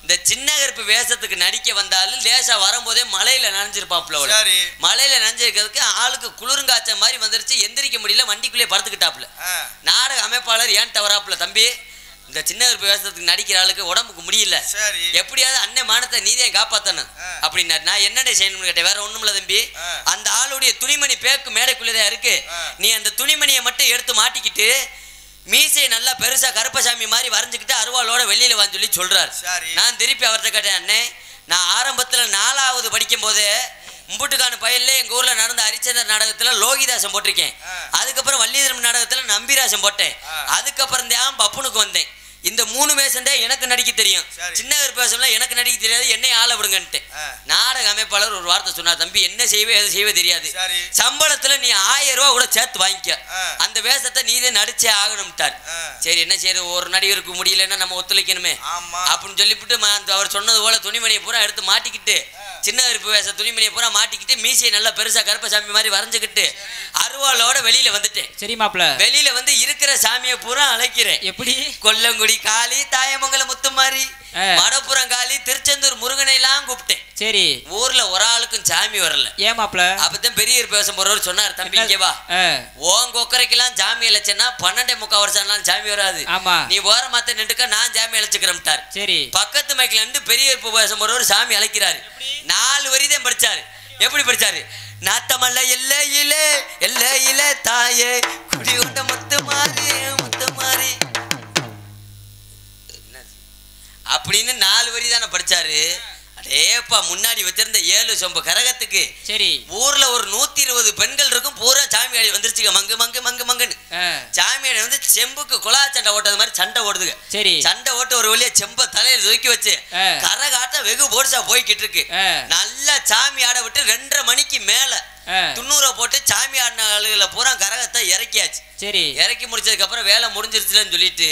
இந்த சின்ன கருப்பு வேஷத்துக்கு நடிக்க வந்தாலும் லேசா வரும்போதே மலையில நனைஞ்சிருப்பாப்ல. மலையில நனைஞ்சிருக்கிறதுக்கு ஆளுக்கு குளிர்காய்ச்ச மாதிரி வந்துருச்சு, எந்திரிக்க முடியல, வண்டிக்குள்ளே படுத்துக்கிட்டாப்ல. நாடக அமைப்பாளர் ஏன் தவறாப்புல, தம்பி இந்த சின்ன கருப்பு வேஷத்துக்கு நடிக்கிற ஆளுக்கு உடம்புக்கு முடியல, எப்படியாவது அண்ணன் மானத்தை நீதே காப்பாத்தணும் அப்படின்னா. நான் என்னடே செய்யணும்னு கேட்டேன். வேற ஒண்ணுமில்ல தம்பி, அந்த ஆளுடைய துணிமணி பேக்கு மேடைக்குள்ளதான் இருக்கு, நீ அந்த துணிமணியை மட்டும் எடுத்து மாட்டிக்கிட்டு மீசையை நல்லா பெருசா கருப்பசாமி மாதிரி வரைஞ்சுக்கிட்டு அருவாளோட வெளியில வான்னு சொல்லி சொல்றாரு. நான் திருப்பி அவர்கிட்ட கேட்டேன், அண்ணே நான் ஆரம்பத்துல 4வது படிக்கும் போதே மும்புட்டுக்கான பயில எங்க ஊர்ல நடந்த ஹரிச்சந்திர நாடகத்துல லோகிதாசம் போட்டிருக்கேன், அதுக்கப்புறம் வள்ளிதரம் நாடகத்துல நம்பிராசம் போட்டேன், அதுக்கப்புறம் தான் பப்புனுக்கு வந்தேன். இந்த 3 வேஷம் தான் எனக்கு நடிக்க தெரியும், சின்ன கருப்பு வேஷம்லாம் எனக்கு நடிக்க தெரியாது, என்னை ஆள விடுங்கன்ட்டு. நாடக அமைப்பாளர் ஒரு வார்த்தை சொன்னார், தம்பி என்ன செய்வே எது செய்வே தெரியாது, சம்பளத்துல நீ 1000 ரூபா கூட சேர்த்து வாங்கிக்க, அந்த வேஷத்தை நீதே நடிச்சே ஆகணும்ட்டார். சரி என்ன செய்யுது, ஒரு நடிகருக்கு முடியலன்னா நம்ம ஒத்துழைக்கணுமே அப்படின்னு சொல்லிவிட்டு அவர் சொன்னது போல துணிமணியை பூரா எடுத்து மாட்டிக்கிட்டு, சின்ன கருப்பு வேஷ துணிமணியை பூரா மாட்டிக்கிட்டு மீசையை நல்லா பெருசா கருப்பசாமி மாதிரி வரைஞ்சுக்கிட்டு அருவாளோட வெளியில வந்துட்டேன். சரி மாப்ள, வெளியில வந்து இருக்கிற சாமியை பூரா அழைக்கிறேன். எப்படி? கொல்லங்குடி காளி, தாயமங்கலம் முத்துமாரி, மடப்புறம் காளி, திருச்செந்தூர் முருகனை எல்லாம் கூப்பிட்டேன். சரி, ஊர்ல ஒரு ஆளுக்கும் சாமி வரல. ஏன் மாப்ள? அப்பதான் பெரிய பேச போறவர் சொன்னார், தம்பி இங்க வா, உன் கொக்கரைக்கெல்லாம் சாமி அழைச்சேன்னா 12:45 வருஷம் சாமி வராது, நீ ஓர மாத்த நின்றுக்க நான் சாமி அழைச்சுக்கிறேன். சரி, பக்கத்து மைக்கில் நின்று பெரிய பேச போறவர் சாமி அழைக்கிறாரு. 4 வரிதான் படிச்சாரு. எப்படி படிச்சாரு? நாத்தமல்ல எல்லையிலே எல்லையிலே தாயே குடி உண்ட முத்துமாரி முத்துமாரி அப்படின்னு 4 வரி தானே படிச்சாரு. அடேப்பா, முன்னாடி வச்சிருந்த 7 சொம்பு கரகத்துக்கு சரி ஊர்ல ஒரு 120 பெண்கள் இருக்கும், பூரா சாமி ஆடி வந்துருச்சுங்க, மங்கு மங்கு மங்கு மங்குன்னு. சாமி ஆடி வந்து செம்புக்கு குலா சண்டை ஓட்டது மாதிரி சண்டை ஓடுதுங்க. சரி, சண்டை ஓட்டு ஒரு வழியா செம்ப தலையில தூக்கி வச்சு கரகாட்ட வெகு போர்ஸா போய்கிட்டு இருக்கு. நல்லா சாமி ஆட விட்டு 2:30 மணிக்கு மேல 90 போட்டு சாமி ஆடின ஆளுகளை பூரா கரகத்தை இறக்கியாச்சு. சரி, இறக்கி முடிச்சதுக்கு அப்புறம் வேலை முடிஞ்சிருச்சுன்னு சொல்லிட்டு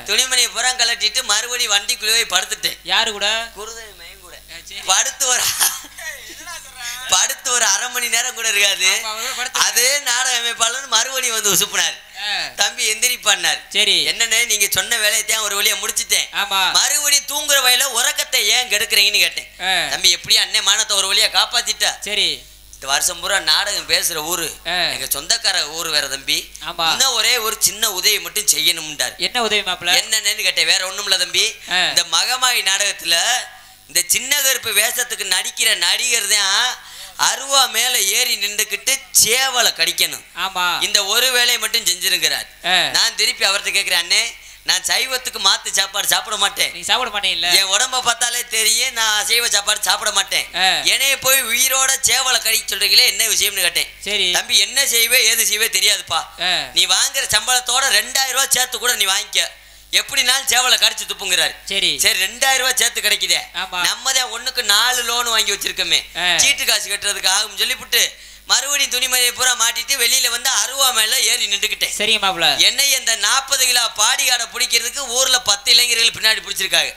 துணிமணியை பூரா கலட்டிட்டு மறுபடி வண்டிக்குள்ளே போய் படுத்துட்டேன். யாரு கூட? குருதேவி மையம் கூட. படுத்து ஒரு 1/2 மணி நேரம் கூட இருக்காது, அதே நாடக அமைப்பாளர் மறுபடியும் வந்து உசுப்பினார். தம்பி எந்திரிப்பார். சரி, என்னன்னு நீங்க சொன்ன வேலையத்தான் ஒரு வழியா முடிச்சுட்டேன், மறுபடியும் தூங்குற வயல உறக்கத்தை ஏன் கெடுக்கிறீங்கன்னு கேட்டேன். தம்பி எப்படியா அண்ணன் மானத்தை ஒரு வழியா காப்பாத்திட்டா. சரி, இந்த வருஷம் பூரா நாடகம் பேசுற ஊரு எங்க சொந்தக்கார ஊரு வேற தம்பி, இன்னும் ஒரே ஒரு சின்ன உதவி மட்டும் செய்யணும்ட்டார். என்ன உதவி மாப்பிள்ள? என்னன்னு கேட்டேன். வேற ஒண்ணுமில்ல தம்பி, இந்த மகமாயி நாடகத்துல இந்த சின்ன கருப்பு வேஷத்துக்கு நடிக்கிற நடிகர் தான் அருவா மேல ஏறி நின்றுக்கிட்டு சேவலை கடிக்கணும். ஆமா, இந்த ஒரு வேலையை மட்டும் செஞ்சிருக்கிறார். நான் திருப்பி அவர்கிட்ட கேட்கிறேன், அண்ணே நான் சைவத்துக்கு மாத்து சாப்பாடு சாப்பிட மாட்டேன். நீ சாப்பிட மாட்டேன்? என் உடம்ப பார்த்தாலே தெரியும், நான் அசைவ சாப்பாடு சாப்பிட மாட்டேன். என்னைய போய் உயிரோட சேவலை கடிக்க சொல்றீங்களே, என்ன விஷயம்னு கேட்டேன். சரி தம்பி, என்ன செய்வே ஏது செய்வே தெரியாதுப்பா, நீ வாங்குற சம்பளத்தோட 2000 ரூபாய் சேர்த்து கூட நீ வாங்கிக்க, எப்படினாலும் சேவலை கடிச்சு துப்புங்கிறாரு. சரி சரி, 2000 ரூபாய் சேர்த்து கிடைக்குதே, நம்மதான் 1க்கு 4 லோன் வாங்கி வச்சிருக்கோமே, சீட்டு காசு கட்டுறதுக்கு ஆகும் சொல்லிவிட்டு மறுபடியும் துணிமணியை பூரா மாட்டிட்டு வெளியில வந்து அருவா மேல ஏறி நின்றுக்கிட்டேன். சரி மாப்ள, என்னை இந்த 40 கிலோ பாடிகாடை பிடிக்கிறதுக்கு ஊர்ல 10 இளைஞர்கள் பின்னாடி பிடிச்சிருக்காங்க.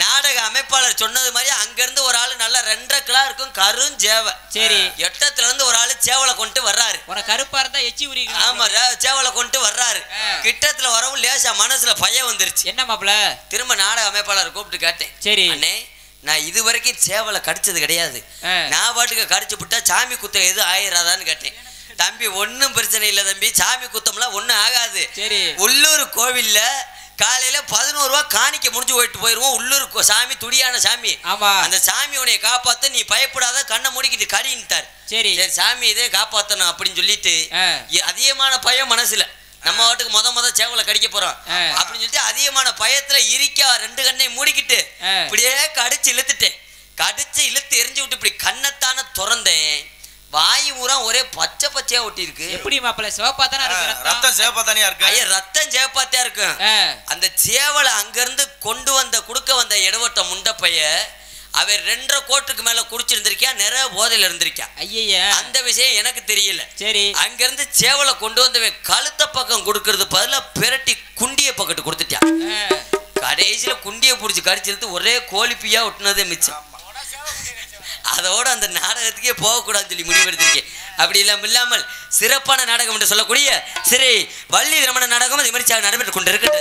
நாடக அமைப்பாளர் சொன்னது மாதிரி அங்க இருந்து ஒரு ஆளு நல்லா 2.5 கிலோ இருக்கும் கரும் சேவை. சரி, எட்டத்துல இருந்து ஒரு ஆளு சேவலை கொண்டு வர்றாரு. கருப்பா இருந்தா எச்சி உரி. ஆமா, சேவலை கொண்டு வர்றாரு. கிட்டத்துல வரவும் லேசா மனசுல பயம் வந்துருச்சு. என்ன மாப்ள? திரும்ப நாடக அமைப்பாளர் கூப்பிட்டு கேட்டேன். சரி அண்ணே, நான் இது வரைக்கும் சேவலை கடிச்சது கிடையாது, நான் பாட்டுக்கு கடிச்சு விட்டா சாமி குத்தம் எது ஆயிராதான்னு கேட்டேன். தம்பி ஒன்னும் பிரச்சனை இல்லை தம்பி, சாமி குத்தம்லாம் ஒன்னும் ஆகாது. சரி, உள்ளூர் கோவில்ல காலையில 11 ரூபா காணிக்க முடிஞ்சு போயிட்டு போயிருவோம். உள்ளூர் சாமி துடியான சாமி, அந்த சாமி உன்னை காப்பாத்து, நீ பயப்படாத, கண்ணை முடிக்கிட்டு கடின்ட்டார். சரி சரி, சாமி இதே காப்பாத்தணும் அப்படின்னு சொல்லிட்டு அதிகமான பயம் மனசுல. நம்ம வாட்டுக்கு முத சேவலை கடிக்க போறோம் அப்படின்னு சொல்லிட்டு அதிகமான பயத்துல இரிக்கா 2 கண்ணை மூடிக்கிட்டு இப்படியே கடிச்சு இழுத்து எரிஞ்சு விட்டு இப்படி கண்ணத்தான திறந்தேன். வாயு ஊரா ஒரே பச்சை பச்சையா ஒட்டி இருக்கு. எப்படி மாப்பிள்ள சிவப்பா தானே இருக்கு? ரத்தம் சிவப்பா தானே இருக்கு. ஐயா ரத்தம் சிவப்பாத்தியா இருக்கு. அந்த சேவலை அங்க இருந்து கொண்டு வந்த குடுக்க வந்த இடவட்ட முண்டப்பைய அவர் 2.5 கோட்டுக்கு மேல குடிச்சிருந்திருக்கா, நிறைய போதையில இருந்திருக்கா. ஐயா அந்த விஷயம் எனக்கு தெரியல. சரி, அங்க இருந்து சேவலை கொண்டு வந்தவன் கழுத்த பக்கம் கொடுக்கறது பதிலா பிரட்டி குண்டிய பக்கத்து கொடுத்துட்டான். கடைசியில குண்டிய புடிச்சு கடிச்சிருந்து ஒரே கோழிப்பியா ஒட்டினதே மிச்சம். அதோட அந்த நாடகத்துக்கே போகக்கூடாதுன்னு சொல்லி முடிவெடுத்திருக்கேன். அப்படி இல்லாமல் சிறப்பான நாடகம் என்று சொல்லக்கூடிய சரி வள்ளி திருமண நாடகம் அது மாதிரி நடைபெற்றுக் கொண்டிருக்கிறது.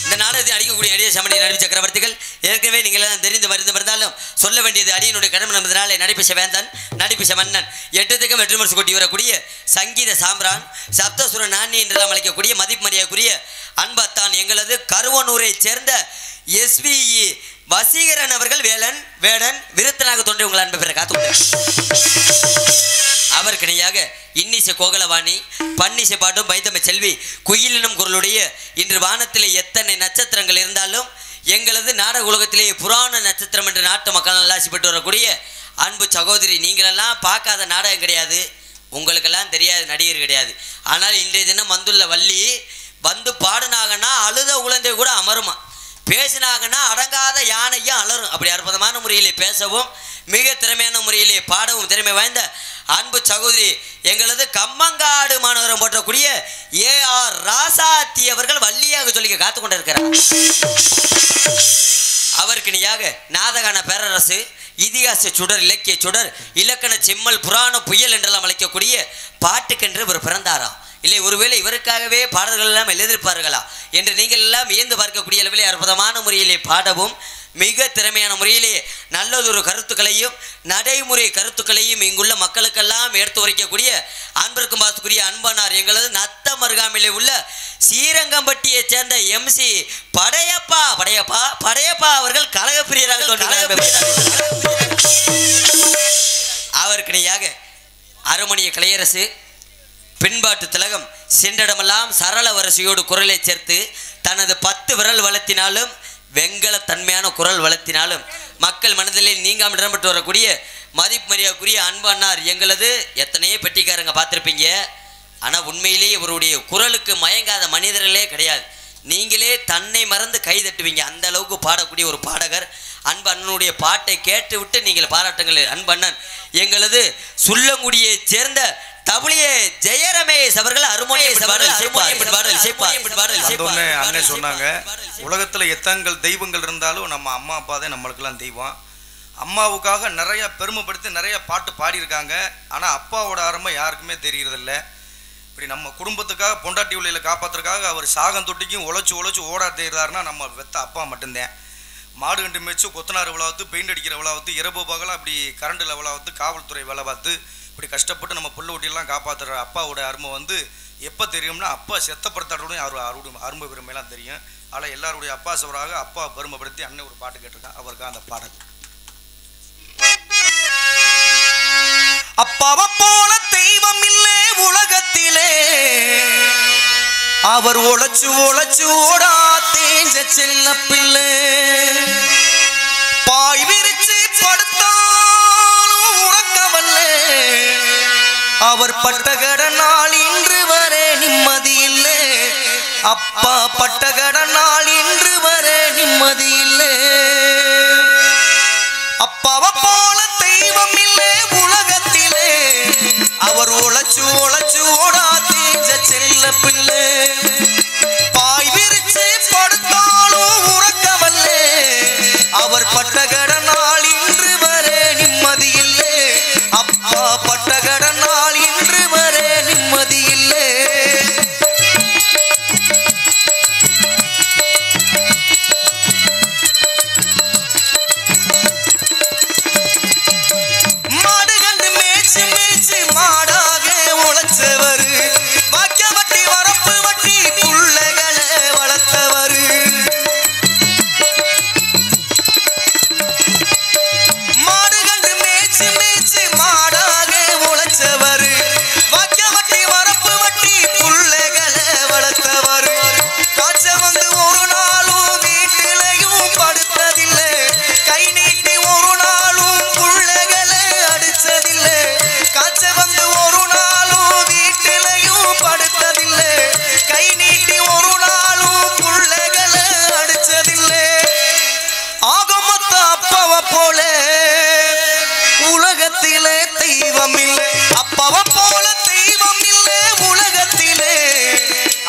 இந்த நாடகத்தை அடிக்கக்கூடிய அடிய சமணி நடிப்பு சக்கரவர்த்திகள் ஏற்கனவே நீங்கள் எல்லாம் தெரிந்து மருந்தாலும் சொல்ல வேண்டியது அடியனுடைய கடமை என்பதனாலே நடிப்பிச வேந்தன் நடிப்பிச மன்னன் 8 திக்கும் வெற்றி முரசு கொட்டி வரக்கூடிய சங்கீத சாம்பிரான் சப்தசுர நாணி என்றெல்லாம் அழைக்கக்கூடிய மதிப்பு மரியாதைக்குரிய அன்பத்தான் எங்களது கருவனூரை சேர்ந்த SVE வசீகரன் அவர்கள் வேடன் விருத்தனாக தோன்றி உங்கள் அன்பை பெற காத்து அவருக்கு இணையாக இன்னிசை கோகலவாணி பன்னிசை பாட்டும் பைத்தமை செல்வி குயிலினும் குரலுடைய இன்று வானத்திலே எத்தனை நட்சத்திரங்கள் இருந்தாலும் எங்களது நாடக உலகத்திலேயே புராண நட்சத்திரம் என்று நாட்டு மக்கள் நல்லா ஆசைப்பட்டு வரக்கூடிய அன்பு சகோதரி, நீங்களெல்லாம் பார்க்காத நாடகம் கிடையாது, உங்களுக்கெல்லாம் தெரியாத நடிகர் கிடையாது. ஆனால் இன்றைய தினம் வந்துள்ள வள்ளி வந்து பாடுனாங்கன்னா அழுத குழந்தை கூட அமருமா, பேசினாங்கன்னா அடங்காத யானையும் அலரும். அப்படி அற்புதமான முறையிலே பேசவும் மிக திறமையான முறையிலே பாடவும் திறமை வாய்ந்த அன்பு சகோதரி எங்களது கம்மங்காடு மாநகரம் போற்றக்கூடிய AR ராசாத்தி அவர்கள் வள்ளியாக சொல்லிக்க காத்து கொண்டிருக்கிறார். அவருக்கு இணையாக நாதகான பேரரசு இதிகாச சுடர் இலக்கிய சுடர் இலக்கண செம்மல் புராண புயல் என்றெல்லாம் அழைக்கக்கூடிய பாட்டுக்கென்று இவர் பிறந்தாராம். இல்லை ஒருவேளை இவருக்காகவே பாடல்கள் எல்லாம் எழுதியிருப்பார்களா என்று நீங்கள் எல்லாம் வியந்து பார்க்கக்கூடிய அளவிலே அற்புதமான முறையிலே பாடவும் மிக திறமையான முறையிலே நல்லதொரு கருத்துக்களையும் நடைமுறை கருத்துக்களையும் இங்குள்ள மக்களுக்கெல்லாம் எடுத்து உரைக்கக்கூடிய அன்பிற்கும் பாசத்துக்குரிய அன்பனார் எங்களது நத்த மருகாமிலே உள்ள ஸ்ரீரங்கம்பட்டியை சேர்ந்த MC படையப்பா அவர்கள் கழகப்பிரியராக தோன்றுகிறார். அவருக்கு இணையாக அருமணிய கலையரசு பின்பாட்டு திலகம் சென்றடமெல்லாம் சரள வரிசையோடு குரலை சேர்த்து தனது 10 விரல் வளர்த்தினாலும் வெங்கல தன்மையான குரல் வளர்த்தினாலும் மக்கள் மனதிலே நீங்காமல் இடம்பெற்று வரக்கூடிய மதிப்பு மரியாதைக்குரிய அன்பு அண்ணார் எங்களது எத்தனையோ பெட்டிக்காரங்க பார்த்துருப்பீங்க. ஆனால் உண்மையிலேயே இவருடைய குரலுக்கு மயங்காத மனிதர்களே கிடையாது. நீங்களே தன்னை மறந்து கை தட்டுவீங்க, அந்த அளவுக்கு பாடக்கூடிய ஒரு பாடகர். அன்பு அண்ணனுடைய பாட்டை கேட்டு விட்டு நீங்கள் பாராட்டுங்கள். அன்பு அண்ணன் எங்களது சுள்ளங்குடியை சேர்ந்த தபுளியே ஜெயரமேஷ் அவர்கள் அருமோனியம் சொன்னாங்க. உலகத்துல எத்தங்கள் தெய்வங்கள் இருந்தாலும் நம்ம அம்மா அப்பா தான் நம்மளுக்கெல்லாம் தெய்வம். அம்மாவுக்காக நிறைய பெருமைப்படுத்தி நிறைய பாட்டு பாடியிருக்காங்க. ஆனா அப்பாவோட ஆரம்பம் யாருக்குமே தெரியறதில்ல. இப்படி நம்ம குடும்பத்துக்காக பொண்டாட்டி உள்ள காப்பாத்துறதுக்காக அவர் சாகம் தொட்டிக்கும் உழைச்சு ஓடா தெரிகிறாருன்னா நம்ம வெத்த அப்பா மட்டும்தான். மாடு கண்டு மேய்ச்சி கொத்தனார் விழாவத்து பெயிண்ட் அடிக்கிற விழாவத்து இரவு பகலாம் அப்படி கரண்டில் விழாவத்து காவல்துறை வேலை பார்த்து இப்படி கஷ்டப்பட்டு நம்ம புள்ள ஒட்டியெல்லாம் காப்பாற்றுற அப்பாவோட அருமை எப்போ தெரியும்னா அப்பா செத்தப்படுத்தாரோட அவருடைய அருமை பெருமையெல்லாம் தெரியும். ஆனால் எல்லாருடைய அப்பா சவராக அப்பா பெருமைப்படுத்தி அண்ணன் ஒரு பாட்டு கேட்டிருக்கான். அவருக்காக அந்த பாடல். அப்பாவை போல தெய்வம் இல்லை உலகத்திலே, அவர் உழைச்சு ஓடா தேஞ்ச செல்ல பிள்ளை, பாய் விரிச்சு படுத்தாலும் உறக்கவல்ல, அவர் பட்டகடனால் இன்று வரை நிம்மதி இல்லை, அப்பா பட்டகடனால் இன்று வரை நிம்மதி இல்லை. அப்பாவை போல தெய்வம் இல்லை உலகத்திலே, அவர் உழைச்சு ஓடா தேஞ்ச செல்ல பிள்ளை, பாய் விரிச்சு படுத்தாலும் உறக்கவல்ல, அவர் பட்டகடனால் இன்று வரை நிம்மதி இல்லை, அப்பா பட்டகடனால் இன்று வரை நிம்மதி இல்லை. மாடு கண்டு மேய்ச்சி மாடாக உழைச்சு அப்பாவ போல தெய்வம் இல்லை உலகத்திலே,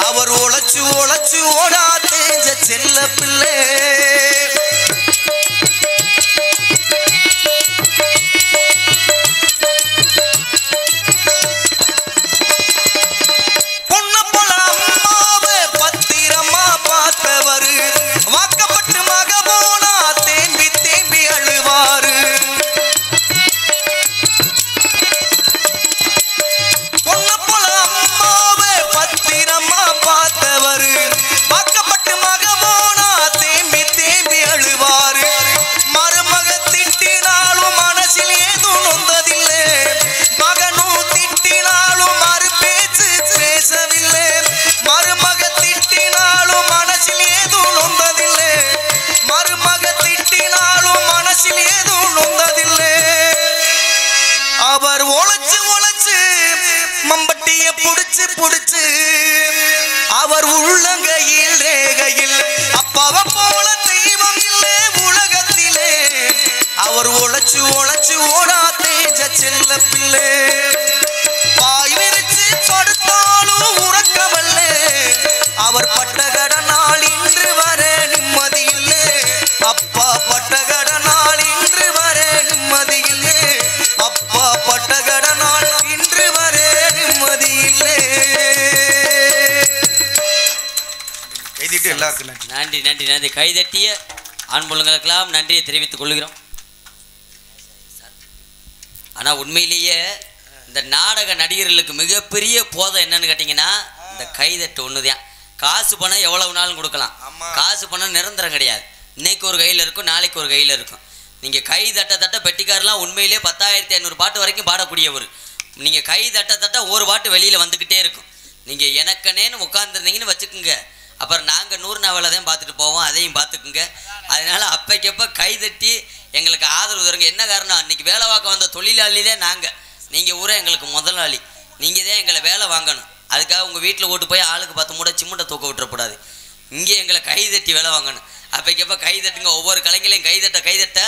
அவர் உழைச்சு உழைச்சு ஓடா தேஞ்ச செல்ல பிள்ளை. பொண்ண போல அம்மாவை பத்திரமா பார்த்தவர், வாக்கப்பட்டு மக போனா தேம்பி தேம்பி அழுவாரு. பொண்ண போல அம்மாவை பத்திரமா பார்த்தவர், வாக்கப்பட்டு மக போனா தேம்பி தேம்பி அழுவாரு. மருமக திட்டினாலும் மனசில் ஏதும் நொந்ததில்லை, மகனும் திட்டினாலும் மறு பேச்சு பேசவில்லை. மருமக திட்டினாலும் மனசில் ஏதும் நொந்ததில்லை, மருமக திட்டினாலும் மனசில் ஏதும் நொந்ததில்லை. அவர் உழைச்சு உழைச்சு மம்பட்டிய புடிச்சு புடிச்சு அவர் உள்ளங்கையில் ரேகையில், அப்பாவ போல தெய்வம் இல்லை உலகத்திலே, அவர் உழைச்சு உழைச்சு ஓடா தேஞ்ச செல்ல பிள்ளை. பாய் விரிச்சு படுத்தாலும் உறக்கமல்ல, அவர் பட்ட கடனால் இன்று வர நிம்மதியில்லை. அப்பா பட்ட கடனால் இன்று வர நிம்மதியில்லை, அப்பா பட்ட கடனால் இன்று வர நிம்மதியில்லை. கைதிட்டு எல்லாருக்கும் நன்றி. நன்றி நன்றி நன்றி. கைதட்டிய ஆண்புலங்களுக்கெல்லாம் நன்றியை தெரிவித்துக் கொள்கிறோம். ஆனால் உண்மையிலேயே இந்த நாடக நடிகர்களுக்கு மிகப்பெரிய போதை என்னன்னு கேட்டிங்கன்னா, இந்த கைதட்டு ஒன்றுதான். காசு பணம் எவ்வளவு நாளும் கொடுக்கலாம், காசு பணம் நிரந்தரம் கிடையாது. இன்னைக்கு ஒரு கையில் இருக்கும், நாளைக்கு ஒரு கையில் இருக்கும். நீங்கள் கை தட்ட தட்ட பெட்டிக்காரெலாம் உண்மையிலே 10,500 பாட்டு வரைக்கும் பாடக்கூடியவர். நீங்கள் கை தட்ட தட்ட ஒரு பாட்டு வெளியில் வந்துக்கிட்டே இருக்கும். நீங்கள் எனக்கனேன்னு உட்காந்துருந்தீங்கன்னு வச்சுக்கோங்க, அப்புறம் நாங்கள் 100 நாவலை தான் பார்த்துட்டு போவோம், அதையும் பார்த்துக்குங்க. அதனால் அப்பைக்கப்போ கை தட்டி எங்களுக்கு ஆதரவு தருங்க. என்ன காரணம், அன்றைக்கி வேலை பார்க்க வந்த தொழிலாளியே நாங்கள், நீங்கள் ஊரே எங்களுக்கு முதலாளி, நீங்கள் தான் எங்களை வேலை வாங்கணும். அதுக்காக உங்கள் வீட்டில் ஓட்டு போய் ஆளுக்கு 10 மூட்டை சிமுட்டை தூக்க விட்டுறக்கூடாது. இங்கே எங்களை கைதட்டி வேலை வாங்கணும். அப்பைக்கப்போ கைதட்டுங்க, ஒவ்வொரு கலைஞர்களையும் கைதட்ட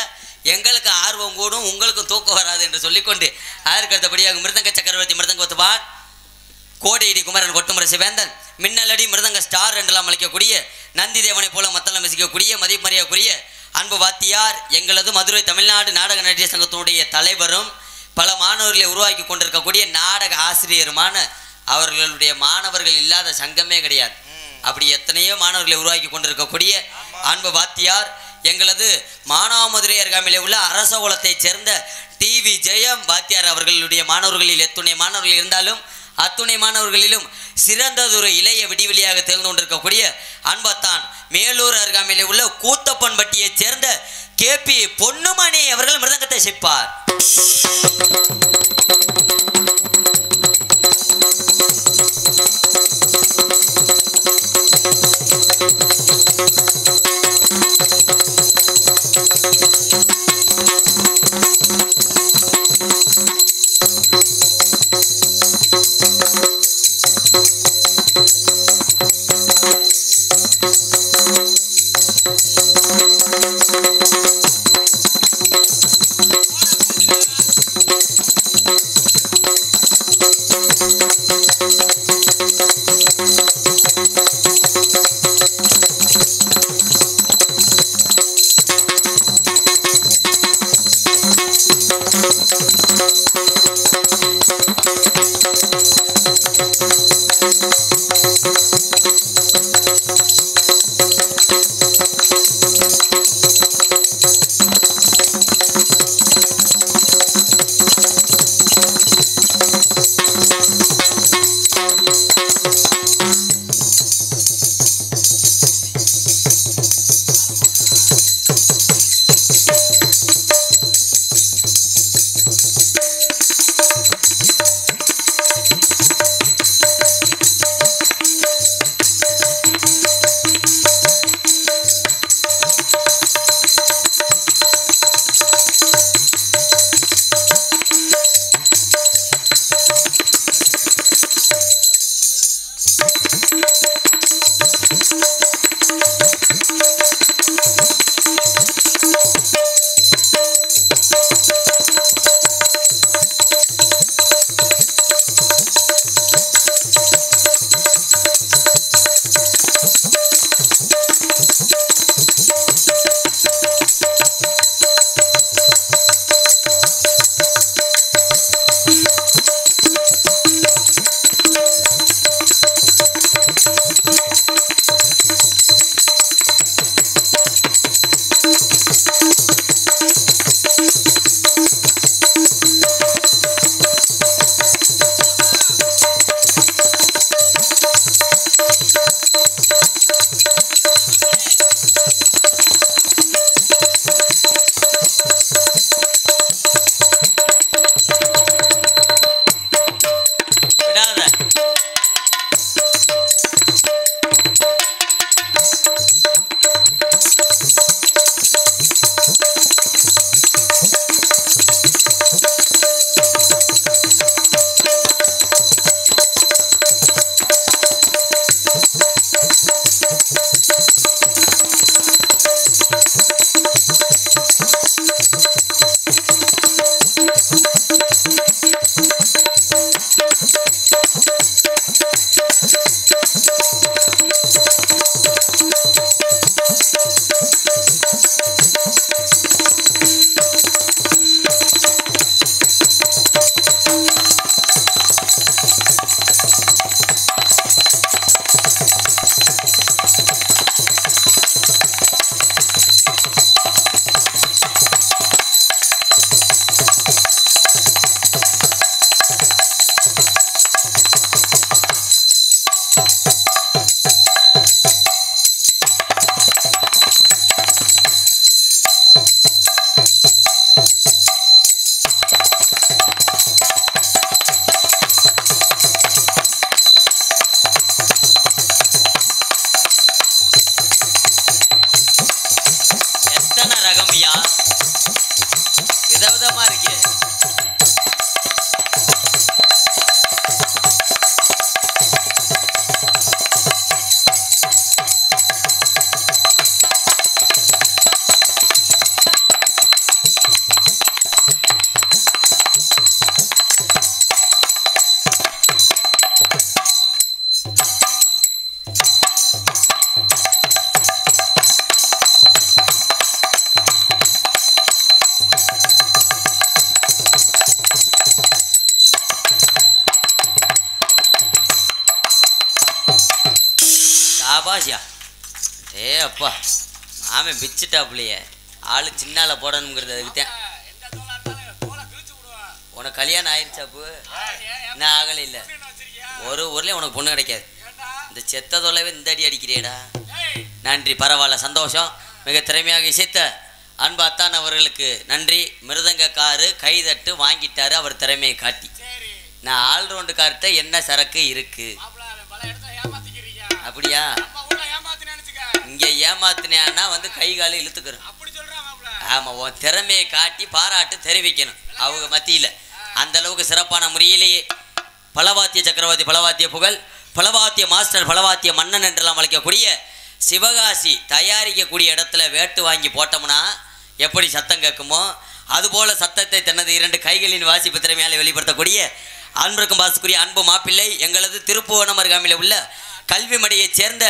எங்களுக்கு ஆர்வம் கூடும், உங்களுக்கும் தூக்கம் வராது என்று சொல்லிக்கொண்டு அதற்கு அடுத்தபடியாக மிருதங்க சக்கரவர்த்தி மிருதங்க ஒத்துவான், கோடையடி குமரன் கொட்டுமுறை சிவேந்தன், மின்னலடி மிருதங்க ஸ்டார் என்றெல்லாம் அழைக்கக்கூடிய, நந்தி தேவனை போல மத்தளம் வசிக்கக்கூடிய, மதிமரியாக்குரிய அன்பு வாத்தியார், எங்களது மதுரை தமிழ்நாடு நாடக நடிகர் சங்கத்தினுடைய தலைவரும் பல மாணவர்களை உருவாக்கி கொண்டிருக்கக்கூடிய நாடக ஆசிரியருமான, அவர்களுடைய மாணவர்கள் இல்லாத சங்கமே கிடையாது. அப்படி எத்தனையோ மாணவர்களை உருவாக்கி கொண்டிருக்கக்கூடிய அன்பு வாத்தியார், எங்களது மானாமதுரை அருகாமையிலே உள்ள அரசகுலத்தைச் சேர்ந்த டிவி ஜெயம் வாத்தியார் அவர்களுடைய மாணவர்களில் எத்துணை மாணவர்கள் இருந்தாலும் அத்துணை மாணவர்களிலும் சிறந்ததொரு இளைய விடிவெளியாக தெரிந்து கொண்டிருக்கக்கூடிய அன்பத்தான் மேலூர் அருகாமையிலே உள்ள கூத்தப்பன்பட்டியைச் சேர்ந்த KP பொன்னுமணி அவர்கள் மிருதங்கத்தை சிப்பார். சாபாஷியா. ஏ அப்பா ஆமாம் பிச்சுட்டாப்புலையே ஆளு சின்னால போடணுங்கிறது அதுக்கு தான். உனக்கு கல்யாணம் ஆயிடுச்சாப்பு? என்ன ஆகலை இல்லை ஒரு ஊர்லேயும் உனக்கு பொண்ணு கிடைக்காது. இந்த செத்த தொலைவே இந்த அடி அடிக்கிறேடா. நன்றி, பரவாயில்ல, சந்தோஷம். மிக திறமையாக இசைத்த அன்பு அத்தான் அவர்களுக்கு நன்றி. மிருதங்க காரு கைதட்டு வாங்கிட்டாரு அவர் திறமையை காட்டி. நான் ஆல்ரவுண்டு கார்ட்ட என்ன சரக்கு இருக்கு அப்படியா? இங்க ஏமாத்தினா வந்து கை கால இழுத்துக்கிறோம். ஆமா, உன் திறமையை காட்டி பாராட்டு தெரிவிக்கணும் அவங்க மத்தியில. அந்த அளவுக்கு சிறப்பான முறையிலேயே பலவாத்திய சக்கரவர்த்தி, பலவாத்திய புகழ், பலவாத்திய மாஸ்டர், பலவாத்திய மன்னன் என்றெல்லாம் அழைக்கக்கூடிய சிவகாசி தயாரிக்கக்கூடிய இடத்துல வேட்டு வாங்கி போட்டோம்னா எப்படி சத்தம் கேட்குமோ அதுபோல சத்தத்தை தனது 2 கைகளின் வாசிப்பு திறமையால் வெளிப்படுத்தக்கூடிய அன்பிற்கும் பாசக்குரிய அன்பு மாப்பிள்ளை எங்களது திருப்புவனம் அருகாமையில் உள்ள கல்வி மடையைச் சேர்ந்த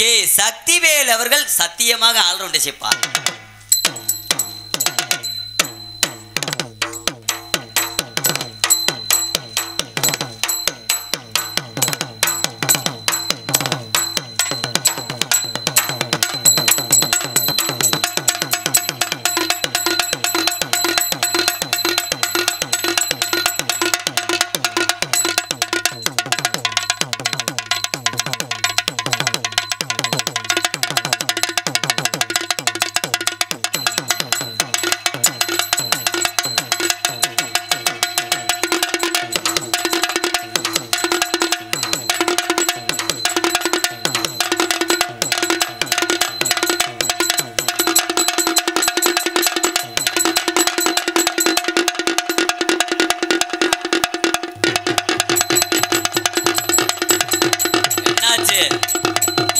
கே சக்திவேல் அவர்கள் சத்தியமாக ஆல்ரவுண்ட் இசைப்பார்.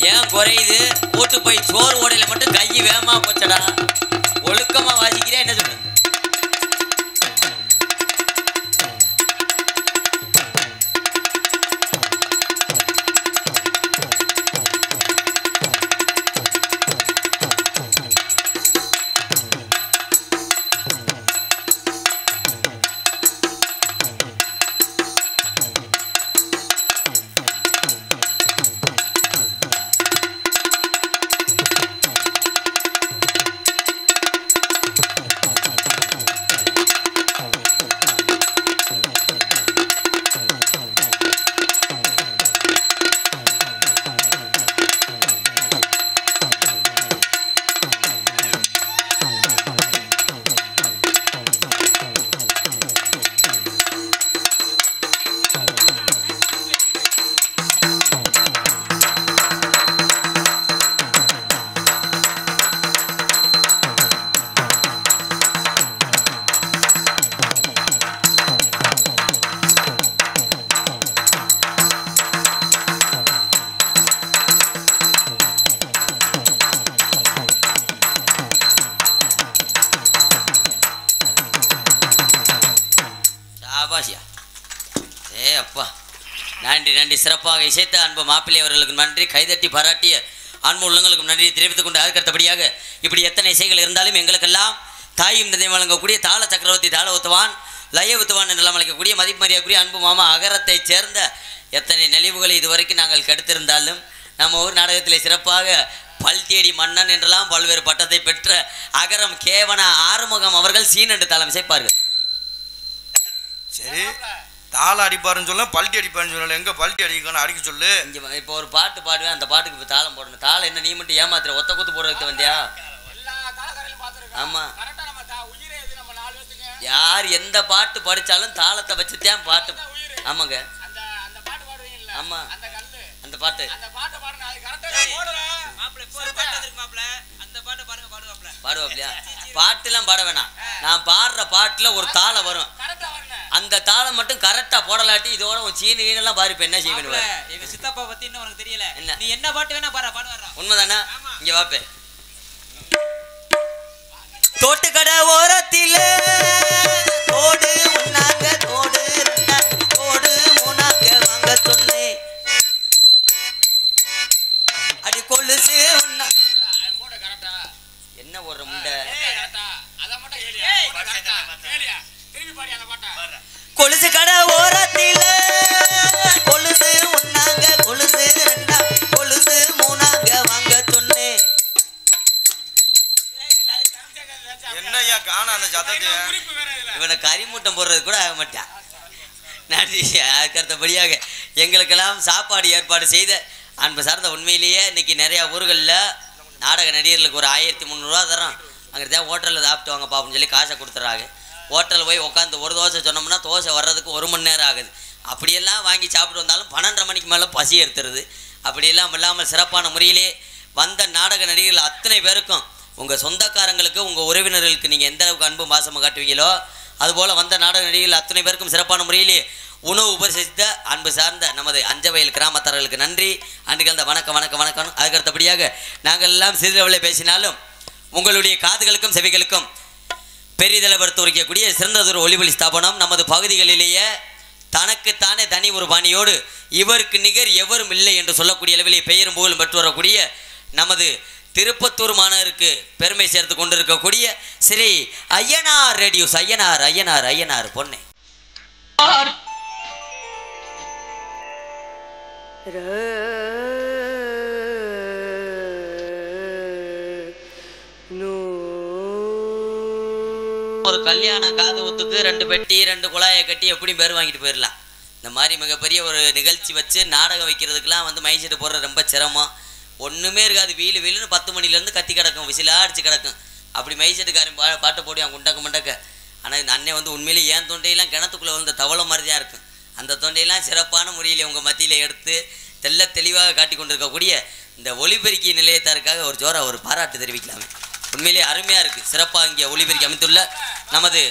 ஏன் குறையுது? போட்டு போய் சோறு ஓடையில மட்டும் கை வேகமா போச்சடா. ஒழுக்கமா வாசிக்கிறேன், என்ன சொல்ற? ஏ அப்பா, நன்றி நன்றி. சிறப்பாக இசைத்த அன்பு மாப்பிள்ளை அவர்களுக்கு நன்றி. கைதட்டி பாராட்டிய அன்பு உள்ளங்களுக்கும் நன்றியை தெரிவித்துக் கொண்டு அதற்கடுத்தபடியாக இப்படி எத்தனை இசைகள் இருந்தாலும் எங்களுக்கெல்லாம் தாயும் தந்தையும் வழங்கக்கூடிய தாள சக்கரவர்த்தி, தாள உத்துவான், லய உத்துவான் என்றெல்லாம் அழைக்கக்கூடிய மதிப்பு மரியாதைக்குரிய அன்பு மாமா அகரத்தைச் சேர்ந்த எத்தனை நெளிவுகளை இதுவரைக்கும் நாங்கள் கெடுத்திருந்தாலும் நம்ம ஊர் நாடகத்திலே சிறப்பாக பல்தேடி மன்னன் என்றெல்லாம் பல்வேறு பட்டத்தை பெற்ற அகரம் கேவன ஆறுமுகம் அவர்கள் சீனண்டு தாளம் இசைப்பார்கள். சரி, தாள அடிப்பாருன்னு சொல்ல, பல்ட்டி அடிப்பாருன்னு சொல்லல. எங்க பல்ட்டி அடிக்கணும், அடிக்க சொல்லு. இங்க இப்போ ஒரு பாட்டு பாடுவேன், அந்த பாட்டுக்கு இப்போ தாளம் போடணும். தாளம் என்ன நீ மட்டும் ஏமாத்துற? ஒத்த குத்து போடுறதுக்கு வந்தியா? ஆமா, யார் எந்த பாட்டு படிச்சாலும் தாளத்தை வச்சுதான் பாட்டு. ஆமாங்க, ஆமா, அந்த பாட்டு பாடுவாப்லையா? பாட்டுலாம் பாட வேணாம், நான் பாடுற பாட்டுல ஒரு தாளம் வரும், அந்த தாளம் மட்டும் கரெக்டா போடலாட்டி இதோட உன் சீனு வீணெல்லாம் பாரு. இப்ப என்ன செய்வேன்? எங்க சித்தப்பா பத்தி இன்னும் உனக்கு தெரியல. என்ன? நீ என்ன பாட்டு வேணா பாரு, பாடுவாரா? உண்மைதானே? இங்க வாப்பே. தோட்டுக்கடை ஓரத்தில தோடு உண்ணாங்க, தோடு தோடு மூணாங்க வாங்க சொன்னே, அடி கொலுசு உண்ணா. என்ன ஒரு முண்டை கொலுசு கடை ஓரத்தில கொலுசு உண்ணாங்க, கொலுசு ரெண்டா, கொலுசு மூணாங்க ஆக மாட்டான். நன்றி. அதுக்கடுத்தபடியாக எங்களுக்கெல்லாம் சாப்பாடு ஏற்பாடு செய்த அன்பு சார்ந்த உண்மையிலேயே இன்னைக்கு நிறையா ஊர்களில் நாடக நடிகர்களுக்கு ஒரு 1300 தரோம். அங்கே தான் ஹோட்டலில் சாப்பிட்டு வாங்க பாப்புன்னு சொல்லி காசை கொடுத்துட்றாங்க. ஹோட்டலில் போய் உட்காந்து ஒரு தோசை சொன்னோம்னா தோசை வர்றதுக்கு 1 மணி நேரம் ஆகுது. அப்படியெல்லாம் வாங்கி சாப்பிட்டு வந்தாலும் 12:30 மணிக்கு மேலே பசி எடுத்துருது. அப்படியெல்லாம் இல்லாமல் சிறப்பான முறையிலே வந்த நாடக நடிகர்கள் அத்தனை பேருக்கும் உங்கள் சொந்தக்காரங்களுக்கு உங்கள் உறவினர்களுக்கு நீங்கள் எந்த அளவுக்கு அன்பு பாசமாக காட்டுவீங்களோ அதுபோல் வந்த நாடக நடிகர்கள் அத்தனை பேருக்கும் சிறப்பான முறையிலே உணவு உபசரித்த அன்பு சார்ந்த நமது அஞ்சவயல் கிராமத்தாரர்களுக்கு நன்றி. அன்றைக்கு வணக்கம் வணக்கம் வணக்கம். அதுக்கடுத்தபடியாக நாங்கள் எல்லாம் சிறிதளவில் பேசினாலும் உங்களுடைய காதுகளுக்கும் செவிகளுக்கும் பெரிதளவர் உரைக்கக்கூடிய சிறந்ததொரு ஒளிவொலி ஸ்தாபனம் நமது பகுதிகளிலேயே தனக்குத்தானே தனி ஒரு பாணியோடு இவருக்கு நிகர் எவரும் இல்லை என்று சொல்லக்கூடிய அளவிலே பெயரும் புகழும் பெற்று வரக்கூடிய நமது திருப்பத்தூர் மாநகருக்கு பெருமை சேர்த்து கொண்டிருக்கக்கூடிய ஸ்ரீ ஐயனார் ரேடியோஸ் ஐயனார் ஐயனார் ஐயனார் பொன்னை ஒரு கல்யாண காது ஊத்துக்கு 2 பெட்டி 2 குழாயை கட்டி எப்படி பேர் வாங்கிட்டு போயிடலாம். இந்த மாதிரி மிகப்பெரிய ஒரு நிகழ்ச்சி வச்சு நாடகம் வைக்கிறதுக்கெலாம் வந்து மைசெட்டு போடுறது ரொம்ப சிரமம். ஒன்றுமே இருக்காது. வீலுன்னு 10 மணிலேருந்து கத்தி கிடக்கும், விசிலாக அடிச்சு கிடக்கும். அப்படி மைசெட்டுக்காரன் பாட்டு போடுவான் குண்டக்க முண்டக்க. ஆனால் இந்த அண்ணன் வந்து உண்மையிலே ஏன் தொண்டையெல்லாம் கிணத்துக்குள்ளே வந்து தவளை மாதிரி தான் இருக்கும். அந்த தொண்டையெல்லாம் சிறப்பான முறையில் உங்கள் மத்தியில் எடுத்து தெளிவாக காட்டி கொண்டிருக்கக்கூடிய இந்த ஒலிபெருக்கி நிலையத்தாருக்காக ஒரு ஜோரா ஒரு பாராட்டு தெரிவிக்கலாமே. உண்மையிலே அருமையாக இருக்குது. சிறப்பாக இங்கே ஒலிபெருக்கி அமைத்துள்ள நமது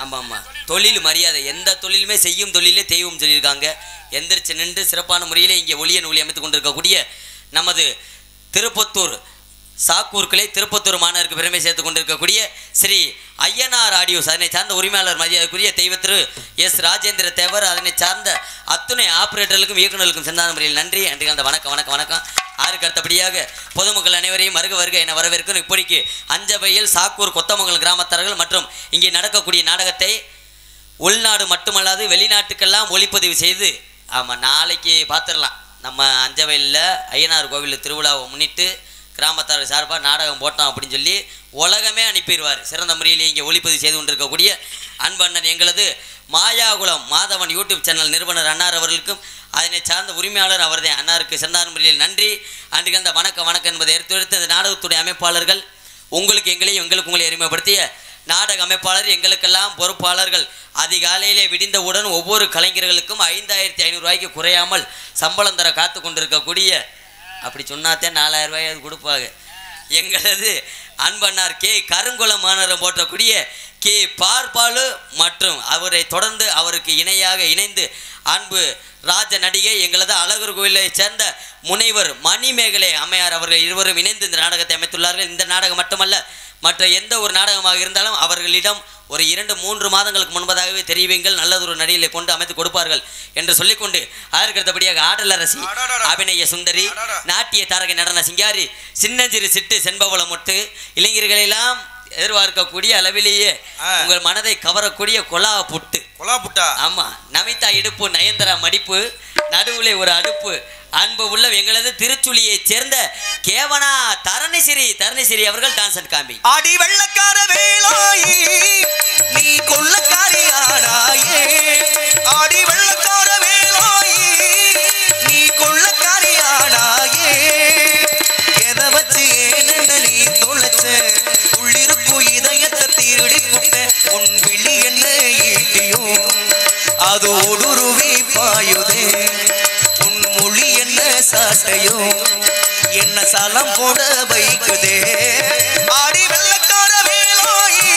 ஆமாம் ஆமாம் தொழில் மரியாதை எந்த தொழிலுமே செய்யும் தொழிலே தெய்வம் சொல்லியிருக்காங்க. எந்திரிச்சு நின்று சிறப்பான முறையிலே இங்கே ஒளியன் ஒளி அமைத்து கொண்டிருக்கக்கூடிய நமது திருப்பத்தூர் சாக்கூர்களை திருப்பத்தூர் மாநகருக்கு பெருமை சேர்த்து கொண்டிருக்கக்கூடிய ஸ்ரீ ஐயனார் ஆடியோஸ் அதனை சார்ந்த உரிமையாளர் மரியாதைக்குரிய தெய்வ திரு எஸ் ராஜேந்திர தேவர் அதனை சார்ந்த அத்துணை ஆபரேட்டர்களுக்கும் இயக்குநர்களுக்கும் சிறந்த முறையில் நன்றி. அன்றைக்கு அந்த வணக்கம் வணக்கம் வணக்கம். அதற்கு அடுத்தபடியாக பொதுமக்கள் அனைவரையும் வருக என வரவேற்கும். இப்படிக்கு அஞ்சவையில் சாக்கூர் கொத்தமங்கலம் கிராமத்தார்கள் மற்றும் இங்கே நடக்கக்கூடிய நாடகத்தை உள்நாடு மட்டுமல்லாது வெளிநாட்டுக்கெல்லாம் ஒளிப்பதிவு செய்து ஆமாம் நாளைக்கு பார்த்துடலாம். நம்ம அஞ்சவையில் ஐயனார் கோவில் திருவிழாவை முன்னிட்டு கிராமத்தார் சார்பாக நாடகம் போட்டோம் அப்படின்னு சொல்லி உலகமே அனுப்பிடுவார். சிறந்த முறையில் இங்கே ஒளிப்பதிவு செய்து கொண்டிருக்கக்கூடிய அன்பு அண்ணன் எங்களது மாயாகுளம் மாதவன் யூடியூப் சேனல் நிறுவனர் அன்னார் அவர்களுக்கும் அதனை சார்ந்த உரிமையாளர் அவர்தான் அன்னாருக்கு சிறந்த முறையில் நன்றி. அன்றைக்கு அந்த வணக்கம் வணக்கம் என்பதை எடுத்து இந்த நாடகத்துடைய அமைப்பாளர்கள் உங்களுக்கு எங்களையும் எங்களுக்கு உங்களை அறிமுகப்படுத்திய நாடக அமைப்பாளர் எங்களுக்கெல்லாம் பொறுப்பாளர்கள் அதிகாலையிலே விடிந்தவுடன் ஒவ்வொரு கலைஞர்களுக்கும் 5500 ரூபாய்க்கு குறையாமல் சம்பளம் தர காத்து கொண்டிருக்கக்கூடிய அப்படி சொன்னாத்தான் 4000 ரூபாய் அது கொடுப்பாங்க. எங்களது அன்பண்ணார் கே கருங்குளம் மாநகரம் போற்றக்கூடிய கே பார்பாலு மற்றும் அவரை தொடர்ந்து அவருக்கு இணைந்து அன்பு ராஜ நடிகை எங்களது அழகர் கோவிலை சேர்ந்த முனைவர் மணிமேகலை அம்மையார் அவர்கள் இருவரும் இணைந்து இந்த நாடகத்தை அமைத்துள்ளார்கள். இந்த நாடகம் மட்டுமல்ல மற்ற எந்த ஒரு நாடகமாக இருந்தாலும் அவர்களிடம் ஒரு 2-3 மாதங்களுக்கு முன்பதாகவே தெரிவிங்கள் நல்லதொரு நடிகளை கொண்டு அமைத்து கொடுப்பார்கள் என்று சொல்லிக்கொண்டு அதற்கு அடுத்தபடியாக ஆடலரசி அபிநய சுந்தரி நாட்டிய தாரகை நடன சிங்காரி சின்னஞ்சிறு சிட்டு செண்பவள மொட்டு இளைஞர்களெல்லாம் எதிர்பார்க்கக்கூடிய அளவிலேயே உங்கள் மனதை கவரக்கூடிய கொலா புட்டா ஆமா நமிதா இடுப்பு நயன்தரா மடிப்பு நடுவுலே ஒரு அடுப்பு அன்பு உள்ள எங்களது திருச்சுளியை சேர்ந்த கேவனா தரணிசிரி அவர்கள் டான்ஸ் அண்ட் காம்பி ஆடி வெள்ளக்கார வேலாயி நீ கொள்ளக்காரியானாயே ஆடி வெள்ளக்கார வேலாயி நீ கொள்ளக்காரியானாயே எதை வச்சு ஏனென்ன நீ தொலைச்ச உள்ளிருக்கும் இதயத்தை திருடி புட்ட உன் விழி என்ன ஈட்டியும் அது ஊடுருவி பாயுதே உன் மொழி என்ன சாட்டையும் என்ன சலம் போட வைக்குதே ஆடி வெள்ளக்கார வேலாயி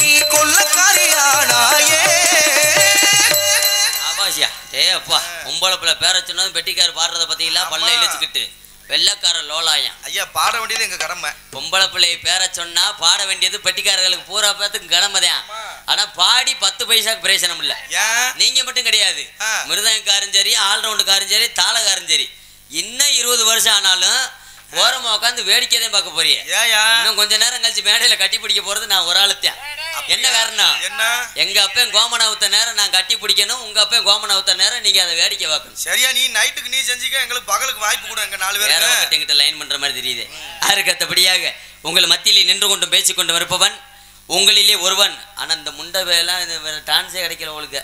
நீ கொள்ளக்காரியானாயே ஆபாசியா அப்பா பொம்பளை பேர சொன்னது பெட்டிக்கார் பாடுறத பத்திங்களா பல்ல இழுச்சுக்கிட்டு வெள்ளக்கார லோலாயம் ஐயா பாட வேண்டியது எங்க கடமை. பொம்பளை பிள்ளையை பேர சொன்னா பாட வேண்டியது பெட்டிக்காரர்களுக்கு பூரா பேத்துக்கு கடமைதான். ஆனா பாடி 10 பைசாக்கு பிரயோஜனம் இல்ல. நீங்க மட்டும் கிடையாது, மிருதங்கக்காரும் சரி ஆல்ரவுண்டுக்காரும் சரி தாளக்காரும் சரி. இன்னும் 20 வருஷம் ஆனாலும் ஓரமா உட்காந்து வேடிக்கை தான் பார்க்க போறீங்க. இன்னும் கொஞ்ச நேரம் கழிச்சு மேடையில கட்டி பிடிக்க போறது நான் ஒரு ஆளுத்தான். என்ன காரணம்? எங்க அப்பன் கோமனாவுத்த நேரம் நான் கட்டி பிடிக்கணும், உங்க அப்பன் கோமனாவுத்த நேரம் நீங்க அதை வேடிக்கை பார்க்கணும். சரியா? நீ நைட்டுக்கு நீ செஞ்சுக்க, எங்களுக்கு பகலுக்கு வாய்ப்பு கூட. எங்க 4 பேர் எங்கிட்ட லைன் பண்ற மாதிரி தெரியுது. அதுக்கத்தபடியாக உங்கள் மத்தியிலே நின்று கொண்டும் பேசிக்கொண்டு இருப்பவன் உங்களிலே ஒருவன். ஆனா இந்த முண்டை வேலாம் டான்ஸே கிடைக்கல உங்களுக்கு.